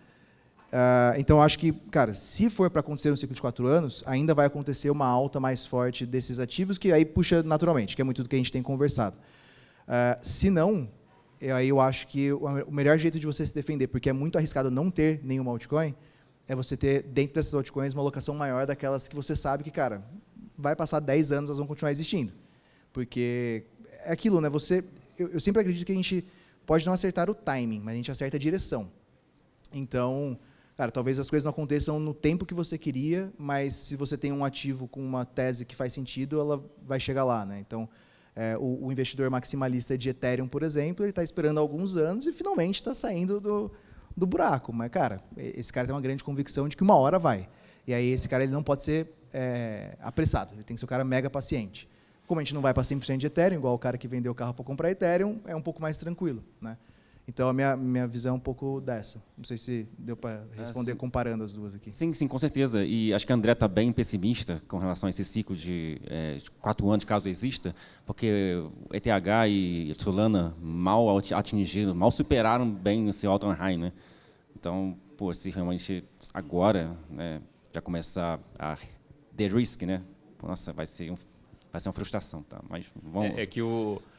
Então, eu acho que, cara, se for para acontecer no ciclo de 4 anos, ainda vai acontecer uma alta mais forte desses ativos, que aí puxa naturalmente, que é muito do que a gente tem conversado. Se não, aí eu acho que o melhor jeito de você se defender, porque é muito arriscado não ter nenhuma altcoin, é você ter, dentro dessas altcoins, uma alocação maior daquelas que você sabe que, cara, vai passar 10 anos, elas vão continuar existindo. Porque é aquilo, né? Eu sempre acredito que a gente pode não acertar o timing, mas a gente acerta a direção. Então, cara, talvez as coisas não aconteçam no tempo que você queria, mas se você tem um ativo com uma tese que faz sentido, ela vai chegar lá, né? Então, o investidor maximalista de Ethereum, por exemplo, ele está esperando alguns anos e finalmente está saindo do buraco. Mas, cara, esse cara tem uma grande convicção de que uma hora vai. E aí esse cara ele não pode ser apressado, ele tem que ser um cara mega paciente. Como a gente não vai para 100% de Ethereum, igual o cara que vendeu o carro para comprar Ethereum, é um pouco mais tranquilo, né? Então, a minha visão é um pouco dessa. Não sei se deu para responder comparando as duas aqui. Sim, sim, com certeza. E acho que o André está bem pessimista com relação a esse ciclo de 4 anos, caso exista, porque o ETH e Solana mal atingiram, mal superaram bem o seu all-time high, né? Então, pô, se realmente agora, né, já começar a de-risk, né? Nossa, vai ser uma frustração, tá? Mas vamos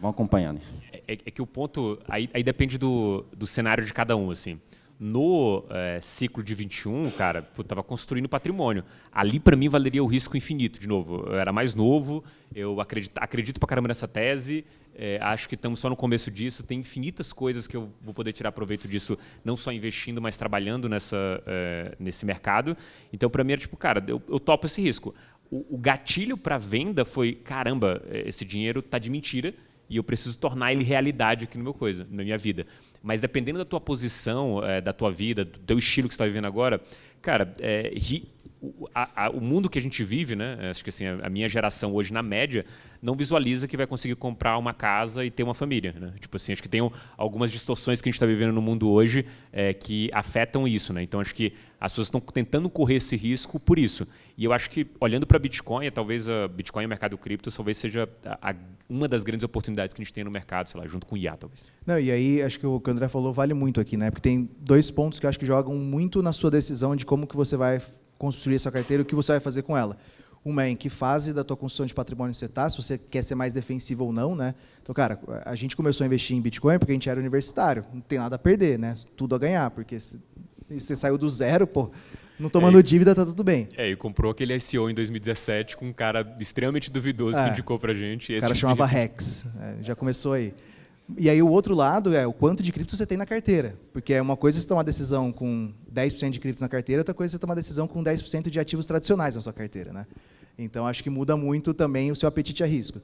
acompanhar, né? É que o ponto aí depende do cenário de cada um, assim. No ciclo de 21, cara, eu estava construindo patrimônio. Ali, para mim, valeria o risco infinito, de novo. Eu era mais novo, eu acredito pra caramba nessa tese, acho que estamos só no começo disso, tem infinitas coisas que eu vou poder tirar proveito disso, não só investindo, mas trabalhando nesse mercado. Então, para mim, era tipo, cara, eu topo esse risco. O gatilho para venda foi, caramba, esse dinheiro está de mentira e eu preciso tornar ele realidade aqui na minha vida. Mas dependendo da tua posição, da tua vida, do teu estilo que você está vivendo agora, cara, o mundo que a gente vive, né? Acho que assim, a minha geração hoje, na média, não visualiza que vai conseguir comprar uma casa e ter uma família, né? Tipo assim, acho que tem algumas distorções que a gente está vivendo no mundo hoje que afetam isso, né? Então, acho que as pessoas estão tentando correr esse risco por isso. E eu acho que, olhando para Bitcoin, talvez a Bitcoin e o mercado cripto talvez seja uma das grandes oportunidades que a gente tem no mercado, sei lá, junto com o IA, talvez. Não, e aí, acho que o que o André falou vale muito aqui, né? Porque tem 2 pontos que eu acho que jogam muito na sua decisão de como que você vai construir essa carteira e o que você vai fazer com ela. Uma é em que fase da tua construção de patrimônio você está, se você quer ser mais defensivo ou não, né? Então, cara, a gente começou a investir em Bitcoin porque a gente era universitário, não tem nada a perder, né? Tudo a ganhar, porque se você saiu do zero, pô, não tomando dívida, tá tudo bem. E comprou aquele ICO em 2017 com um cara extremamente duvidoso que indicou pra gente. O cara chamava Rex, já começou aí. E aí o outro lado é o quanto de cripto você tem na carteira. Porque é uma coisa você tomar decisão com 10% de cripto na carteira, outra coisa você tomar decisão com 10% de ativos tradicionais na sua carteira, né? Então, acho que muda muito também o seu apetite a risco.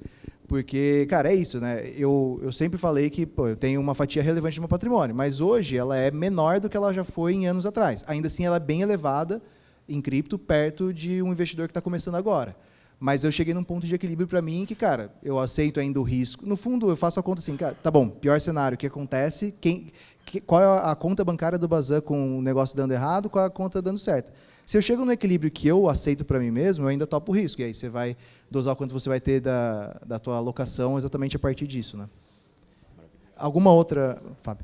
Porque, cara, é isso, né? Eu sempre falei que eu tenho uma fatia relevante do meu patrimônio, mas hoje ela é menor do que ela já foi em anos atrás. Ainda assim, ela é bem elevada em cripto, perto de um investidor que está começando agora. Mas eu cheguei num ponto de equilíbrio para mim que, cara, eu aceito ainda o risco. No fundo, eu faço a conta assim, cara, tá bom, pior cenário, o que acontece? Qual é a conta bancária do Bazan com o negócio dando errado, qual é a conta dando certo? Se eu chego no equilíbrio que eu aceito para mim mesmo, eu ainda topo o risco. E aí você vai dosar o quanto você vai ter da tua alocação exatamente a partir disso, né? Alguma outra... Fábio?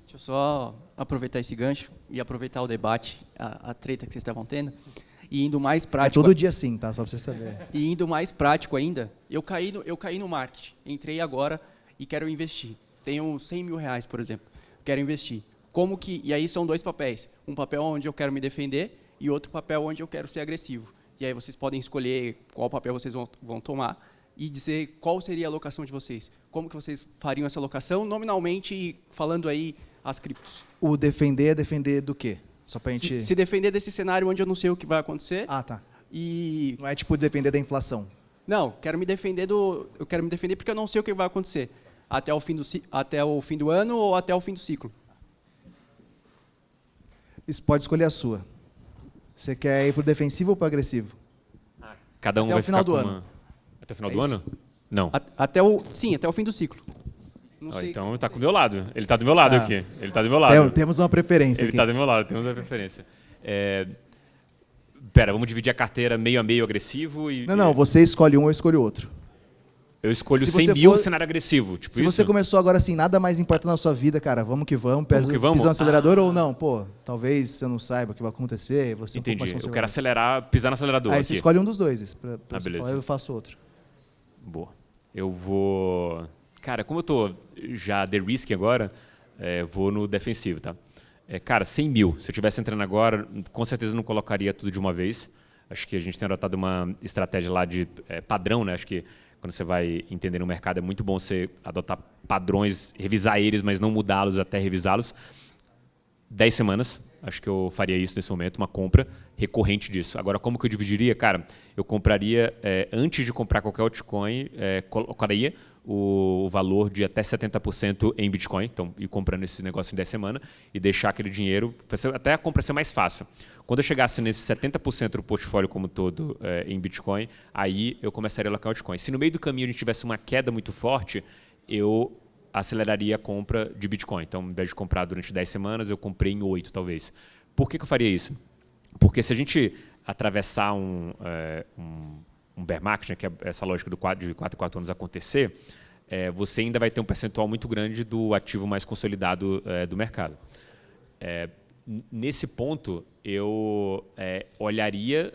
Deixa eu só aproveitar esse gancho e aproveitar o debate, a treta que vocês estavam tendo. E indo mais prático... É todo dia sim, tá? Só para você saber. E indo mais prático ainda, eu caí no marketing. Entrei agora e quero investir. Tenho 100 mil reais, por exemplo. Quero investir. E aí são 2 papéis. Um papel onde eu quero me defender e outro papel onde eu quero ser agressivo. E aí vocês podem escolher qual papel vocês vão tomar e dizer qual seria a alocação de vocês. Como que vocês fariam essa alocação, nominalmente falando aí as criptos. O defender é defender do quê? Só pra gente... Se defender desse cenário onde eu não sei o que vai acontecer. Ah, tá. E... Não é tipo defender da inflação. Não, eu quero me defender porque eu não sei o que vai acontecer. Até o fim do ano ou até o fim do ciclo. Isso pode escolher a sua. Você quer ir pro defensivo ou pro agressivo? Cada um até vai o final ficar do com ano. Até o final do ano? Não. Até o fim do ciclo. Não sei. Então tá com o meu lado. Ele tá do meu lado aqui. Ele tá do meu lado. Temos uma preferência Ele aqui. tá do meu lado, temos uma preferência. Pera, vamos dividir a carteira meio a meio agressivo e... Não, você escolhe um, eu escolho outro. Eu escolho Se 100 você mil for- cenário agressivo. Tipo Se isso? você começou agora assim, nada mais importa na sua vida, cara, vamos que vamos, Vamos que vamos? pisar no acelerador ou não, pô, talvez você não saiba o que vai acontecer, você um pouco mais Entendi. Eu conservador. quero acelerar, pisar no acelerador Aí aqui. você escolhe um dos dois, pra você beleza. falar, eu faço outro. Boa. Eu vou... Cara, como eu tô já de risk agora, vou no defensivo, tá? Cara, 100 mil. Se eu estivesse entrando agora, com certeza não colocaria tudo de uma vez. Acho que a gente tem adotado uma estratégia lá de padrão, né? Acho que quando você vai entender no mercado é muito bom você adotar padrões, revisar eles, mas não mudá-los até revisá-los. 10 semanas, acho que eu faria isso nesse momento, uma compra recorrente disso. Agora, como que eu dividiria? Cara, eu compraria, antes de comprar qualquer altcoin, colocaria o valor de até 70% em Bitcoin, então ir comprando esse negócio em 10 semanas e deixar aquele dinheiro, até a compra ser mais fácil. Quando eu chegasse nesse 70% do portfólio como todo em Bitcoin, aí eu começaria a alocar altcoin. Se no meio do caminho a gente tivesse uma queda muito forte, eu aceleraria a compra de Bitcoin. Então, ao invés de comprar durante 10 semanas, eu comprei em 8, talvez. Por que eu faria isso? Porque se a gente atravessar um bear market, né, que é essa lógica de 4 em 4 anos acontecer, você ainda vai ter um percentual muito grande do ativo mais consolidado do mercado. Nesse ponto, eu olharia,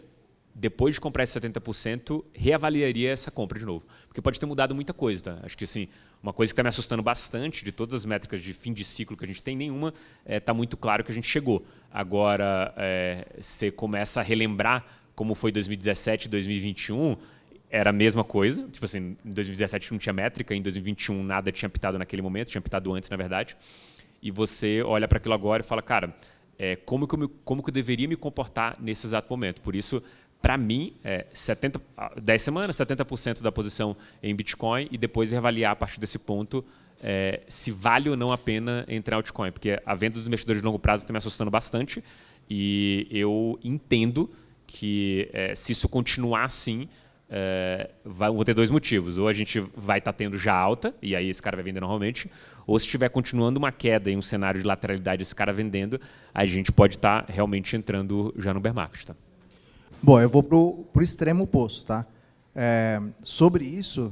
depois de comprar esse 70%, reavaliaria essa compra de novo. Porque pode ter mudado muita coisa. Tá? Acho que assim, uma coisa que está me assustando bastante, de todas as métricas de fim de ciclo que a gente tem, nenhuma está muito claro que a gente chegou. Agora, você começa a relembrar como foi 2017 e 2021, era a mesma coisa. Tipo assim, em 2017 não tinha métrica, em 2021 nada tinha pitado naquele momento, tinha pitado antes, na verdade. E você olha para aquilo agora e fala, cara, como que eu deveria me comportar nesse exato momento? Por isso, para mim, 10 semanas, 70% da posição em Bitcoin e depois reavaliar a partir desse ponto se vale ou não a pena entrar em altcoin. Porque a venda dos investidores de longo prazo está me assustando bastante e eu entendo que se isso continuar assim, vou ter dois motivos. Ou a gente vai estar tendo já alta, e aí esse cara vai vender normalmente, ou se estiver continuando uma queda em um cenário de lateralidade, esse cara vendendo, a gente pode estar realmente entrando já no bear market. Tá? Bom, eu vou pro extremo oposto, tá? Sobre isso,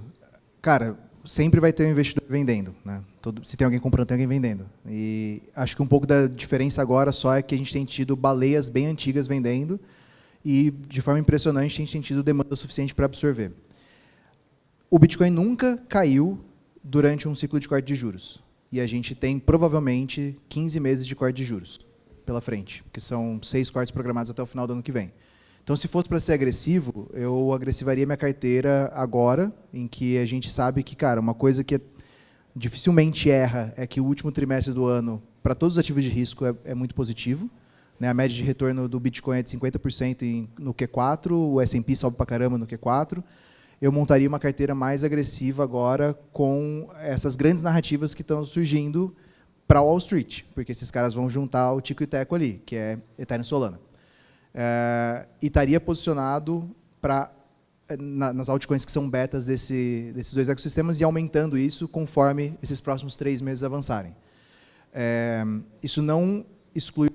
cara, sempre vai ter um investidor vendendo, né? Se tem alguém comprando, tem alguém vendendo. E acho que um pouco da diferença agora só é que a gente tem tido baleias bem antigas vendendo e, de forma impressionante, a gente tem tido demanda suficiente para absorver. O Bitcoin nunca caiu durante um ciclo de corte de juros. E a gente tem, provavelmente, 15 meses de corte de juros pela frente, que são 6 cortes programados até o final do ano que vem. Então, se fosse para ser agressivo, eu agressivaria minha carteira agora, em que a gente sabe que, cara, uma coisa que dificilmente erra é que o último trimestre do ano, para todos os ativos de risco, é muito positivo. Né? A média de retorno do Bitcoin é de 50% no Q4, o S&P sobe para caramba no Q4. Eu montaria uma carteira mais agressiva agora com essas grandes narrativas que estão surgindo para Wall Street, porque esses caras vão juntar o Tico e Teco ali, que é Ethereum e Solana. E estaria posicionado nas altcoins que são betas desses dois ecossistemas e aumentando isso conforme esses próximos 3 meses avançarem. Isso não exclui...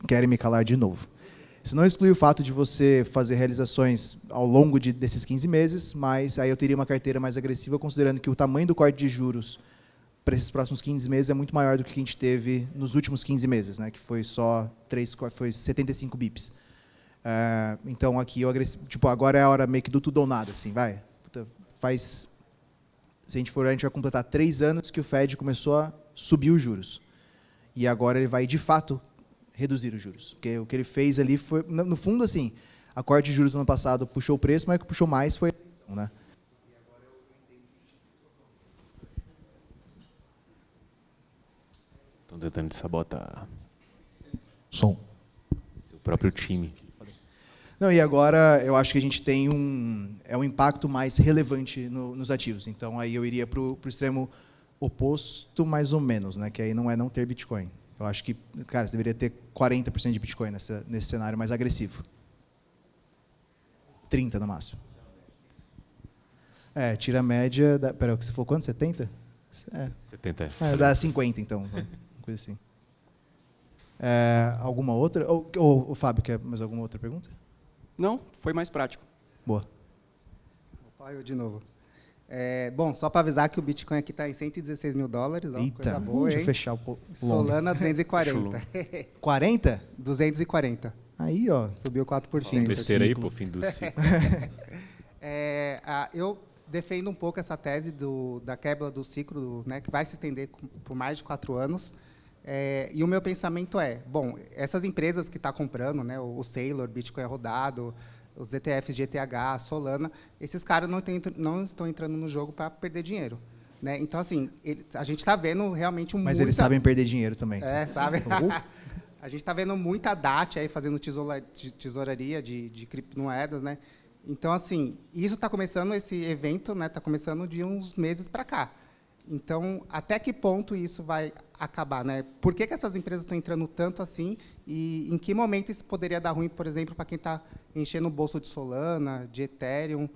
Querem me calar de novo. Isso não exclui o fato de você fazer realizações ao longo desses 15 meses, mas aí eu teria uma carteira mais agressiva, considerando que o tamanho do corte de juros para esses próximos 15 meses é muito maior do que a gente teve nos últimos 15 meses, né, que foi só 75 bips. Então, aqui, agora é a hora meio que do tudo ou nada. Assim, se a gente vai completar 3 anos que o Fed começou a subir os juros. E agora ele vai, de fato, reduzir os juros. Porque o que ele fez ali foi, no fundo, assim, a corte de juros do ano passado puxou o preço, mas o que puxou mais foi a inflação, né? Estão tentando sabotar Som. seu próprio time. Não, e agora eu acho que a gente tem um impacto mais relevante nos ativos. Então, aí eu iria para o extremo oposto, mais ou menos, né? Que aí não ter Bitcoin. Eu acho que, cara, você deveria ter 40% de Bitcoin nesse cenário mais agressivo. 30% no máximo. Tira a média... Pera, você falou quanto? 70%? 70. Dá 50%, então. Coisa assim. Alguma outra? Ou o Fábio, quer mais alguma outra pergunta? Não, foi mais prático. Boa. Olha eu de novo. Bom, só para avisar que o Bitcoin aqui está em $116 mil, ó, Eita, coisa boa, deixa eu hein? fechar o long. Solana 240. 40? 240. Aí, ó. Subiu 4%. Fim do ciclo. aí, pô, fim do ciclo. Eu defendo um pouco essa tese da quebra do ciclo, né, que vai se estender por mais de 4 anos. E o meu pensamento bom, essas empresas que estão comprando, né, o Sailor, Bitcoin rodado, os ETFs de ETH, Solana, esses caras não estão entrando no jogo para perder dinheiro. Né? Então, assim, a gente está vendo realmente Mas eles sabem perder dinheiro também. Sabe? A gente está vendo muita DAT aí fazendo tesouraria de criptomoedas, né? Então, assim, isso está começando, esse evento, né, está começando de uns meses para cá. Então, até que ponto isso vai acabar, né? Por que essas empresas estão entrando tanto assim? E em que momento isso poderia dar ruim, por exemplo, para quem está enchendo o bolso de Solana, de Ethereum?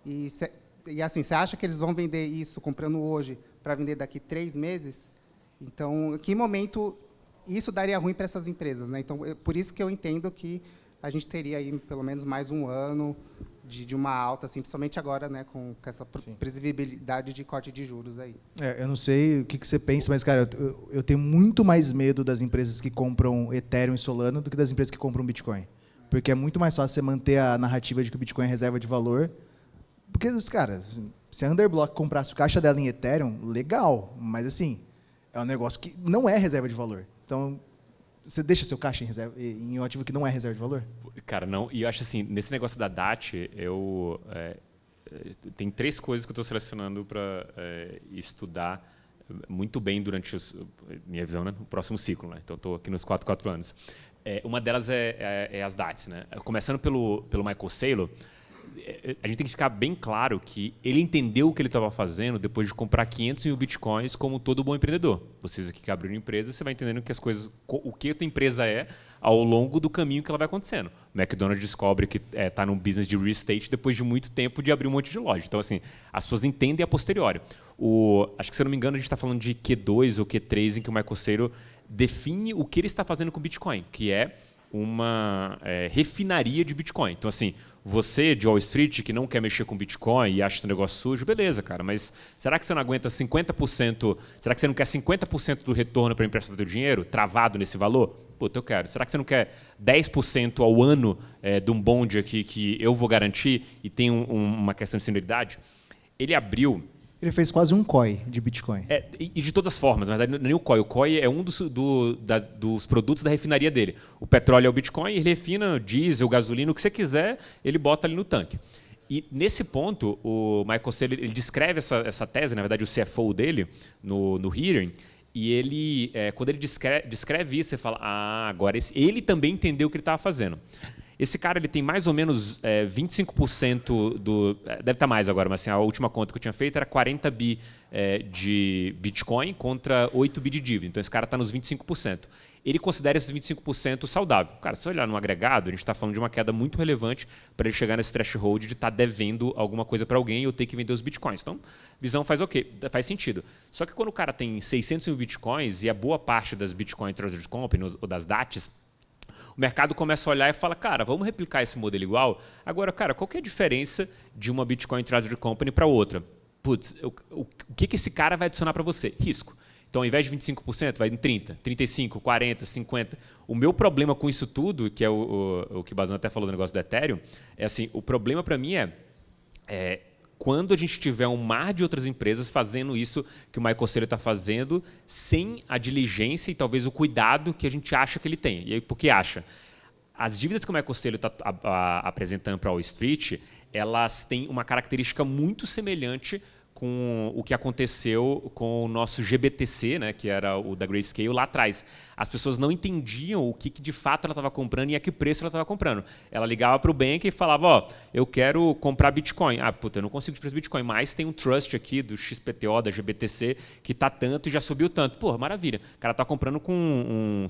E assim, você acha que eles vão vender isso comprando hoje para vender daqui 3 meses? Então, em que momento isso daria ruim para essas empresas, né? Então, por isso que eu entendo que a gente teria aí pelo menos mais um ano de uma alta, assim, principalmente agora, né, com essa previsibilidade de corte de juros aí. Eu não sei o que você pensa, mas, cara, eu tenho muito mais medo das empresas que compram Ethereum e Solana do que das empresas que compram Bitcoin. Porque é muito mais fácil você manter a narrativa de que o Bitcoin é reserva de valor. Porque, cara, se a Underblock comprasse o caixa dela em Ethereum, legal, mas, assim, é um negócio que não é reserva de valor. Então, você deixa seu caixa em um ativo que não é reserva de valor? Cara, não. E eu acho assim, nesse negócio da DAT, tem 3 coisas que eu estou selecionando para estudar muito bem durante minha visão, né, o próximo ciclo. Né? Então, estou aqui nos 4 anos. Uma delas é as DATs. Né? Começando pelo Michael Saylor, a gente tem que ficar bem claro que ele entendeu o que ele estava fazendo depois de comprar 500 mil bitcoins, como todo bom empreendedor. Vocês aqui que abriram empresa, você vai entendendo que as coisas, o que a tua empresa é ao longo do caminho que ela vai acontecendo. O McDonald's descobre que está num business de real estate depois de muito tempo de abrir um monte de loja. Então, assim, as pessoas entendem a posteriori. Acho que, se eu não me engano, a gente está falando de Q2 ou Q3, em que o Michael Saylor define o que ele está fazendo com o Bitcoin, que é uma refinaria de Bitcoin. Então, assim, você de Wall Street que não quer mexer com Bitcoin e acha esse negócio sujo, beleza, cara, mas será que você não aguenta 50%, será que você não quer 50% do retorno para emprestar seu dinheiro, travado nesse valor? Puta, eu quero. Será que você não quer 10% ao ano de um bonde aqui que eu vou garantir e tem uma questão de senioridade? Ele abriu... Ele fez quase um COI de Bitcoin. E de todas as formas, na verdade, nem o COI. O COI é um dos produtos da refinaria dele. O petróleo é o Bitcoin, ele refina diesel, gasolina, o que você quiser, ele bota ali no tanque. E, nesse ponto, o Michael Saylor ele descreve essa tese, na verdade, o CFO dele, no hearing, e ele, quando ele descreve isso, você fala, agora ele também entendeu o que ele estava fazendo. Esse cara ele tem mais ou menos 25% deve estar mais agora, mas assim, a última conta que eu tinha feito era 40 bi de Bitcoin contra 8 bi de dívida. Então esse cara está nos 25%. Ele considera esses 25% saudável. Cara, se você olhar no agregado, a gente está falando de uma queda muito relevante para ele chegar nesse threshold de estar devendo alguma coisa para alguém ou ter que vender os Bitcoins. Então, visão faz faz sentido. Só que quando o cara tem 600 mil Bitcoins e a boa parte das Bitcoin Treasury Companies ou das DATs, o mercado começa a olhar e fala, cara, vamos replicar esse modelo igual? Agora, cara, qual que é a diferença de uma Bitcoin Treasury Company para outra? Putz, o que esse cara vai adicionar para você? Risco. Então, ao invés de 25%, vai em 30%, 35%, 40%, 50%. O meu problema com isso tudo, que é o que o Bazan até falou do negócio do Ethereum, é assim, o problema para mim é quando a gente tiver um mar de outras empresas fazendo isso que o Michael Saylor está fazendo, sem a diligência e talvez o cuidado que a gente acha que ele tem. E aí, por que acha? As dívidas que o Michael Saylor está apresentando para a Wall Street, elas têm uma característica muito semelhante com o que aconteceu com o nosso GBTC, né, que era o da Grayscale, lá atrás. As pessoas não entendiam o que de fato ela estava comprando e a que preço ela estava comprando. Ela ligava para o banco e falava, eu quero comprar Bitcoin. Puta, eu não consigo te preço Bitcoin, mas tem um trust aqui do XPTO, da GBTC, que está tanto e já subiu tanto. Porra, maravilha. O cara está comprando com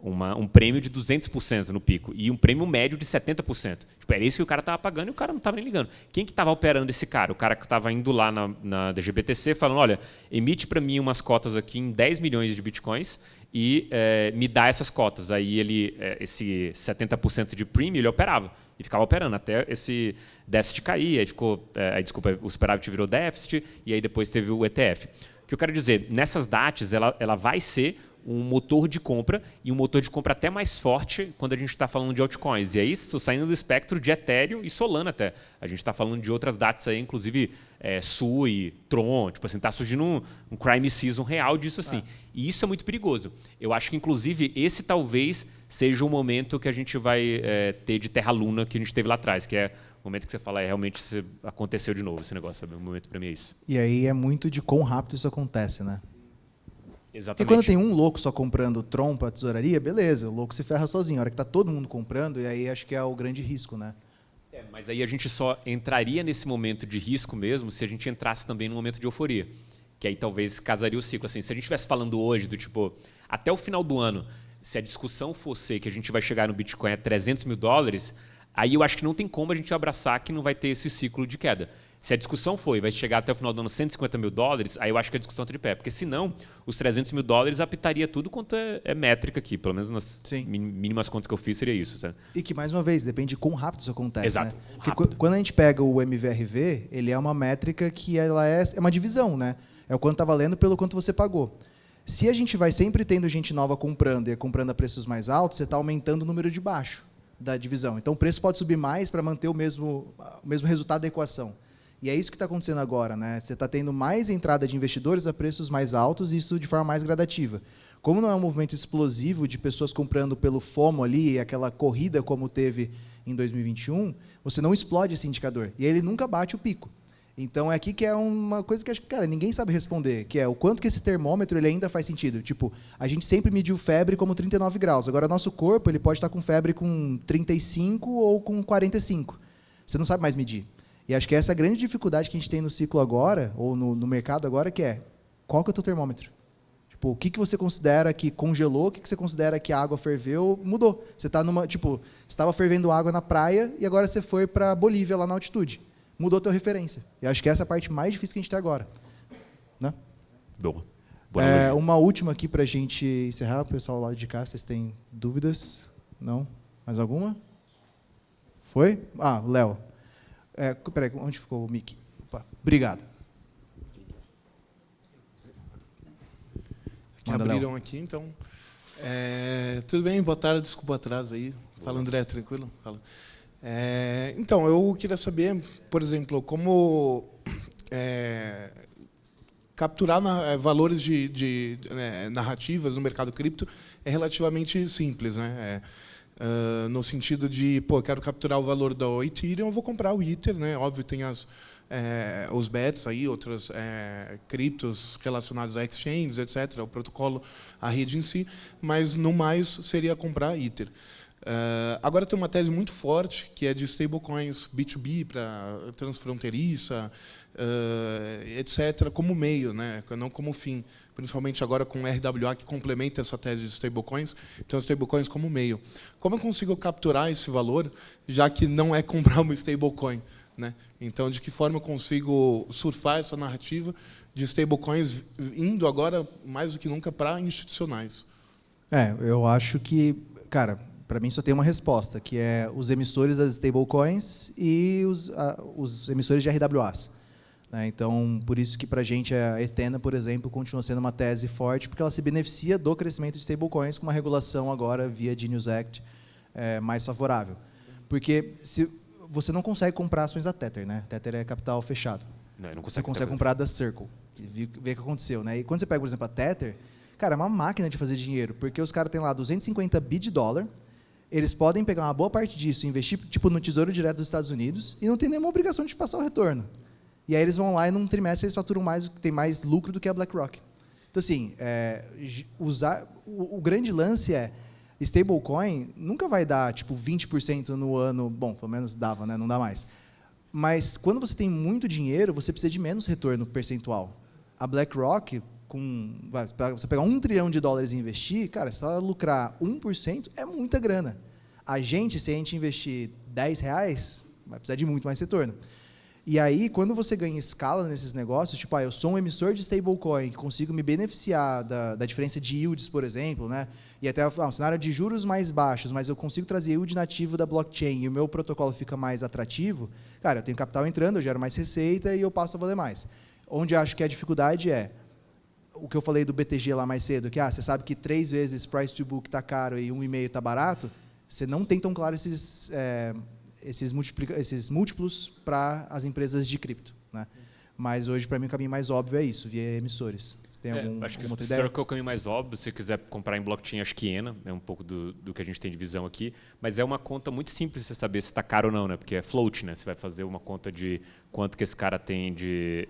um prêmio de 200% no pico e um prêmio médio de 70%. Tipo, era isso que o cara estava pagando e o cara não estava nem ligando. Quem que estava operando esse cara? O cara que estava indo lá na DGBTC falando, olha, emite para mim umas cotas aqui em 10 milhões de bitcoins e me dá essas cotas. Aí esse 70% de premium ele operava e ficava operando até esse déficit cair. Aí o superávit virou déficit e aí depois teve o ETF. O que eu quero dizer, nessas DATs ela vai ser um motor de compra e um motor de compra até mais forte quando a gente está falando de altcoins. E aí, estou saindo do espectro de Ethereum e Solana até. A gente está falando de outras DATs aí, inclusive Sui, Tron, tipo assim, está surgindo um crime season real disso assim. E isso é muito perigoso. Eu acho que, inclusive, esse talvez seja o momento que a gente vai ter de Terra Luna que a gente teve lá atrás, que é o momento que você fala, realmente aconteceu de novo esse negócio, sabe? O momento para mim é isso. E aí é muito de quão rápido isso acontece, né? Exatamente. Porque quando tem um louco só comprando Tron para tesouraria, beleza, o louco se ferra sozinho. A hora que está todo mundo comprando, e aí acho que é o grande risco, né? Mas aí a gente só entraria nesse momento de risco mesmo se a gente entrasse também no momento de euforia. Que aí talvez casaria o ciclo. Assim, se a gente estivesse falando hoje do tipo, até o final do ano, se a discussão fosse que a gente vai chegar no Bitcoin a $300 mil, aí eu acho que não tem como a gente abraçar que não vai ter esse ciclo de queda. Se a discussão vai chegar até o final do ano $150 mil, aí eu acho que a discussão está de pé. Porque senão, os $300 mil apitaria tudo quanto é métrica aqui. Pelo menos nas mínimas contas que eu fiz, seria isso. Sabe? E que, mais uma vez, depende de quão rápido isso acontece. Exato. Né? Porque quando a gente pega o MVRV, ele é uma métrica que ela é uma divisão, né? É o quanto está valendo pelo quanto você pagou. Se a gente vai sempre tendo gente nova comprando e comprando a preços mais altos, você está aumentando o número de baixo da divisão. Então, o preço pode subir mais para manter o mesmo resultado da equação. E é isso que está acontecendo agora, né? Você está tendo mais entrada de investidores a preços mais altos e isso de forma mais gradativa. Como não é um movimento explosivo de pessoas comprando pelo FOMO ali, aquela corrida como teve em 2021, você não explode esse indicador. E ele nunca bate o pico. Então, é aqui que é uma coisa que acho que, cara, ninguém sabe responder, que é o quanto que esse termômetro ele ainda faz sentido. Tipo, a gente sempre mediu febre como 39 graus. Agora, nosso corpo ele pode estar com febre com 35 ou com 45. Você não sabe mais medir. E acho que essa é a grande dificuldade que a gente tem no ciclo agora, ou no mercado agora, que é, qual que é o teu termômetro? Tipo, o que você considera que congelou, o que você considera que a água ferveu, mudou. Você está tipo, estava fervendo água na praia e agora você foi para Bolívia, lá na altitude. Mudou a tua referência. E acho que essa é a parte mais difícil que a gente tem agora. Né? Boa. Uma última aqui para a gente encerrar. O pessoal lá de cá, vocês têm dúvidas? Não? Mais alguma? Foi? Ah, Léo. Peraí, onde ficou o mic? Opa, obrigado. Abriram aqui, então. Tudo bem? Boa tarde, desculpa o atraso aí. Fala, André, tranquilo? Fala. Então, eu queria saber, por exemplo, como capturar valores de narrativas no mercado cripto é relativamente simples, né? No sentido de, eu quero capturar o valor do Ethereum, eu vou comprar o Ether, né? Óbvio, tem os bets aí, outros criptos relacionados a exchanges, etc., o protocolo, a rede em si, mas no mais seria comprar Ether. Agora tem uma tese muito forte que é de stablecoins B2B para transfronteiriça, etc., como meio, né? Não como fim, principalmente agora com o RWA que complementa essa tese de stablecoins, então stablecoins como meio. Como eu consigo capturar esse valor, já que não é comprar uma stablecoin, né? Então, de que forma eu consigo surfar essa narrativa de stablecoins indo agora mais do que nunca para institucionais? Eu acho que, cara, para mim só tem uma resposta, que é os emissores das stablecoins e os emissores de RWAs. Né? Então, por isso que para a gente a Ethena, por exemplo, continua sendo uma tese forte, porque ela se beneficia do crescimento de stablecoins com uma regulação agora via Genius Act mais favorável. Porque você não consegue comprar ações da Tether, né? Tether é capital fechado. Não você consegue comprar da Circle. Ver o que aconteceu, né? E quando você pega, por exemplo, a Tether, cara, é uma máquina de fazer dinheiro, porque os caras têm lá 250 bi de dólar, eles podem pegar uma boa parte disso e investir tipo no Tesouro Direto dos Estados Unidos e não tem nenhuma obrigação de passar o retorno. E aí eles vão lá e num trimestre eles faturam tem mais lucro do que a BlackRock. Então, assim, o grande lance é stablecoin nunca vai dar tipo 20% no ano, bom, pelo menos dava, né? Não dá mais. Mas quando você tem muito dinheiro, você precisa de menos retorno percentual. A BlackRock você pegar $1 trilhão e investir, cara, se ela lucrar 1%, é muita grana. Se a gente investir R$10, vai precisar de muito mais retorno. E aí, quando você ganha escala nesses negócios, tipo, eu sou um emissor de stablecoin, que consigo me beneficiar da diferença de yields, por exemplo, né? E até um cenário de juros mais baixos, mas eu consigo trazer yield nativo da blockchain e o meu protocolo fica mais atrativo, cara, eu tenho capital entrando, eu gero mais receita e eu passo a valer mais. Onde eu acho que a dificuldade é o que eu falei do BTG lá mais cedo, que você sabe que 3 vezes price to book está caro e 1,5 está barato, você não tem tão claro esses múltiplos para as empresas de cripto, né? Mas hoje, para mim, o caminho mais óbvio é isso, via emissores. Você tem acho que alguma outra o ideia? Circle é o caminho mais óbvio. Se você quiser comprar em blockchain, acho que Ena é um pouco do que a gente tem de visão aqui. Mas é uma conta muito simples de você saber se está caro ou não, né? Porque é float, né? Você vai fazer uma conta de quanto que esse cara tem de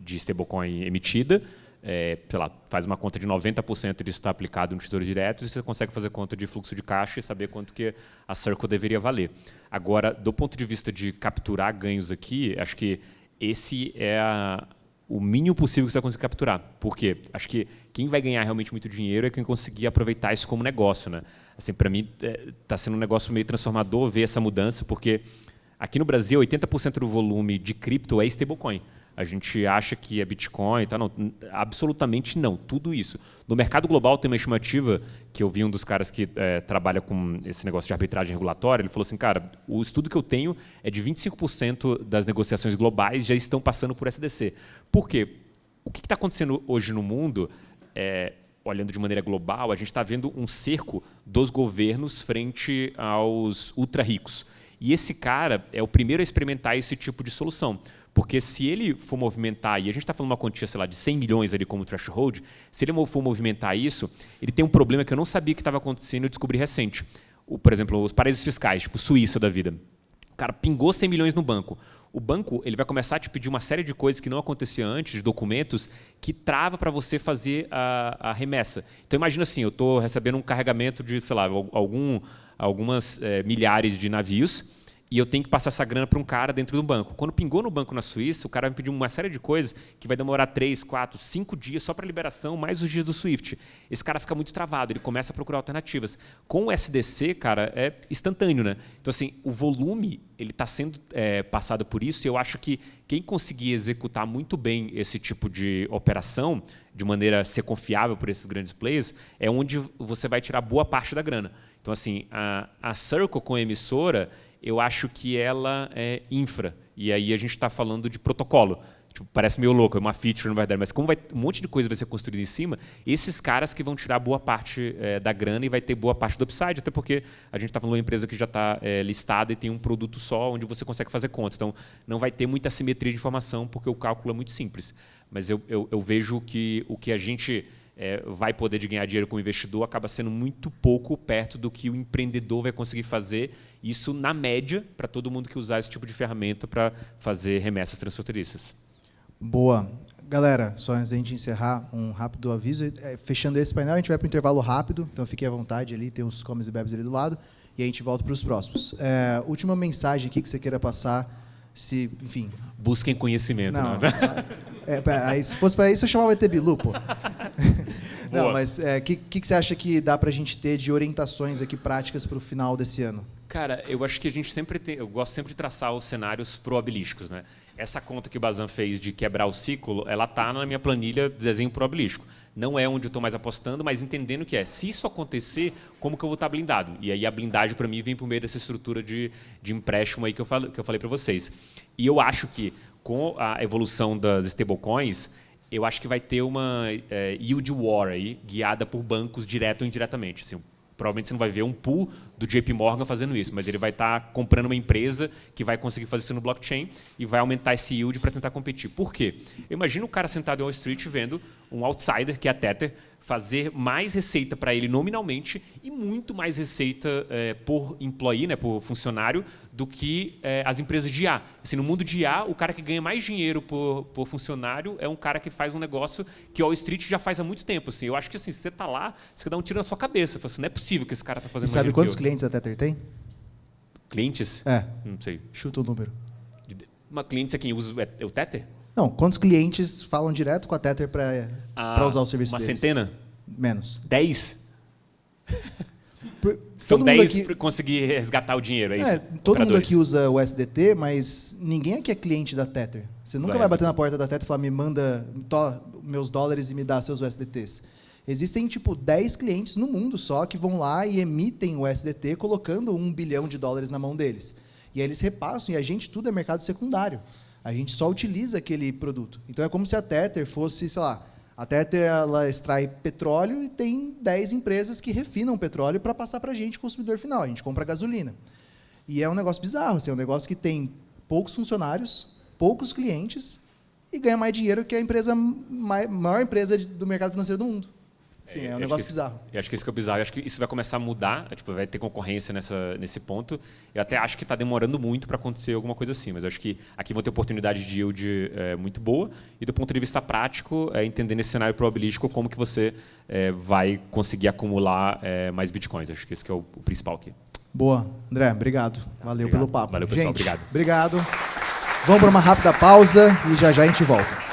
stablecoin emitida. Sei lá, faz uma conta de 90% disso está aplicado no Tesouro Direto e você consegue fazer conta de fluxo de caixa e saber quanto que a Circle deveria valer. Agora, do ponto de vista de capturar ganhos aqui, acho que esse é o mínimo possível que você vai conseguir capturar. Por quê? Acho que quem vai ganhar realmente muito dinheiro é quem conseguir aproveitar isso como negócio, né? Assim, para mim, está sendo um negócio meio transformador ver essa mudança, porque aqui no Brasil, 80% do volume de cripto é stablecoin. A gente acha que é Bitcoin, tá? Não, absolutamente não, tudo isso. No mercado global tem uma estimativa que eu vi um dos caras que trabalha com esse negócio de arbitragem regulatória, ele falou assim, cara, o estudo que eu tenho é de 25% das negociações globais já estão passando por SDC. Por quê? O que está acontecendo hoje no mundo, olhando de maneira global, a gente está vendo um cerco dos governos frente aos ultra-ricos. E esse cara é o primeiro a experimentar esse tipo de solução. Porque se ele for movimentar, e a gente está falando uma quantia, sei lá, de 100 milhões ali como threshold, se ele for movimentar isso, ele tem um problema que eu não sabia que estava acontecendo e eu descobri recente. Por exemplo, os paraísos fiscais, tipo Suíça da vida. O cara pingou 100 milhões no banco. O banco ele vai começar a te pedir uma série de coisas que não acontecia antes, de documentos, que trava para você fazer a remessa. Então, imagina assim, eu estou recebendo um carregamento de, sei lá, algumas milhares de navios, e eu tenho que passar essa grana para um cara dentro do banco. Quando pingou no banco na Suíça, o cara vai pedir uma série de coisas que vai demorar 3, 4, 5 dias só para liberação, mais os dias do SWIFT. Esse cara fica muito travado, ele começa a procurar alternativas. Com o SDC, cara, é instantâneo, né? Então, assim, o volume ele está sendo passado por isso, e eu acho que quem conseguir executar muito bem esse tipo de operação, de maneira a ser confiável por esses grandes players, é onde você vai tirar boa parte da grana. Então, assim, a Circle com a emissora, eu acho que ela é infra. E aí a gente está falando de protocolo. Tipo, parece meio louco, é uma feature, na verdade. Mas como um monte de coisa vai ser construída em cima, esses caras que vão tirar boa parte da grana e vai ter boa parte do upside, até porque a gente está falando de uma empresa que já está listada e tem um produto só, onde você consegue fazer contas. Então, não vai ter muita assimetria de informação, porque o cálculo é muito simples. Mas eu vejo que o que a gente vai poder de ganhar dinheiro com o investidor acaba sendo muito pouco perto do que o empreendedor vai conseguir fazer, isso na média, para todo mundo que usar esse tipo de ferramenta para fazer remessas transfronteiriças. Boa. Galera, só antes da gente encerrar, um rápido aviso. Fechando esse painel, a gente vai para o intervalo rápido, então fiquem à vontade ali, tem os comes e bebes ali do lado, e a gente volta para os próximos. Última mensagem aqui que você queira passar, enfim... Busquem conhecimento. Não, né? se fosse para isso, eu chamava ET Bilu, pô. Não, mas o que você acha que dá para a gente ter de orientações aqui práticas para o final desse ano? Cara, eu acho que a gente eu gosto sempre de traçar os cenários probabilísticos, né? Essa conta que o Bazan fez de quebrar o ciclo, ela está na minha planilha de desenho probabilístico. Não é onde eu estou mais apostando, mas entendendo que se isso acontecer, como que eu vou estar blindado? E aí a blindagem, para mim, vem por meio dessa estrutura de empréstimo aí que eu falei para vocês. E eu acho que, com a evolução das stablecoins, eu acho que vai ter uma yield war aí, guiada por bancos direto ou indiretamente. Assim, provavelmente você não vai ver um pool do JP Morgan fazendo isso, mas ele vai estar comprando uma empresa que vai conseguir fazer isso no blockchain e vai aumentar esse yield para tentar competir. Por quê? Eu imagino o cara sentado em Wall Street vendo um outsider, que é a Tether, fazer mais receita para ele nominalmente e muito mais receita por employee, né, por funcionário, do que as empresas de IA. Assim, no mundo de IA, o cara que ganha mais dinheiro por funcionário é um cara que faz um negócio que Wall Street já faz há muito tempo. Assim, eu acho que assim, se você está lá, você dá um tiro na sua cabeça. Assim, não é possível que esse cara está fazendo E mais sabe dinheiro quantos que eu. clientes a Tether tem? Clientes? É. Não sei. Chuta o número. Uma cliente é quem usa o Tether? Não, quantos clientes falam direto com a Tether para usar o serviço Uma deles? centena? Menos. 10? São Todo mundo 10 aqui- para conseguir resgatar o dinheiro, é isso? Todo mundo Operadores. aqui usa o SDT, mas ninguém aqui é cliente da Tether. Você nunca Do vai bater SDT. na porta da Tether e falar, me manda meus dólares e me dá seus USDTs. Existem, 10 clientes no mundo só que vão lá e emitem o SDT colocando $1 bilhão na mão deles. E aí eles repassam, e a gente, tudo é mercado secundário. A gente só utiliza aquele produto. Então, é como se a Tether fosse, sei lá, a Tether ela extrai petróleo e tem 10 empresas que refinam o petróleo para passar para a gente, consumidor final. A gente compra gasolina. E é um negócio bizarro, assim, é um negócio que tem poucos funcionários, poucos clientes e ganha mais dinheiro que a maior empresa do mercado financeiro do mundo. Sim, é um negócio bizarro. Eu acho que isso que é bizarro. Eu acho que isso vai começar a mudar, vai ter concorrência nesse ponto. Eu até acho que está demorando muito para acontecer alguma coisa assim, mas eu acho que aqui vão ter oportunidade de yield muito boa e do ponto de vista prático, entender nesse cenário probabilístico como que você vai conseguir acumular mais bitcoins. Acho que esse que é o principal aqui. Boa. André, obrigado. Valeu obrigado. pelo papo. Valeu, pessoal. Gente, Obrigado. Obrigado. Vamos para uma rápida pausa e já a gente volta.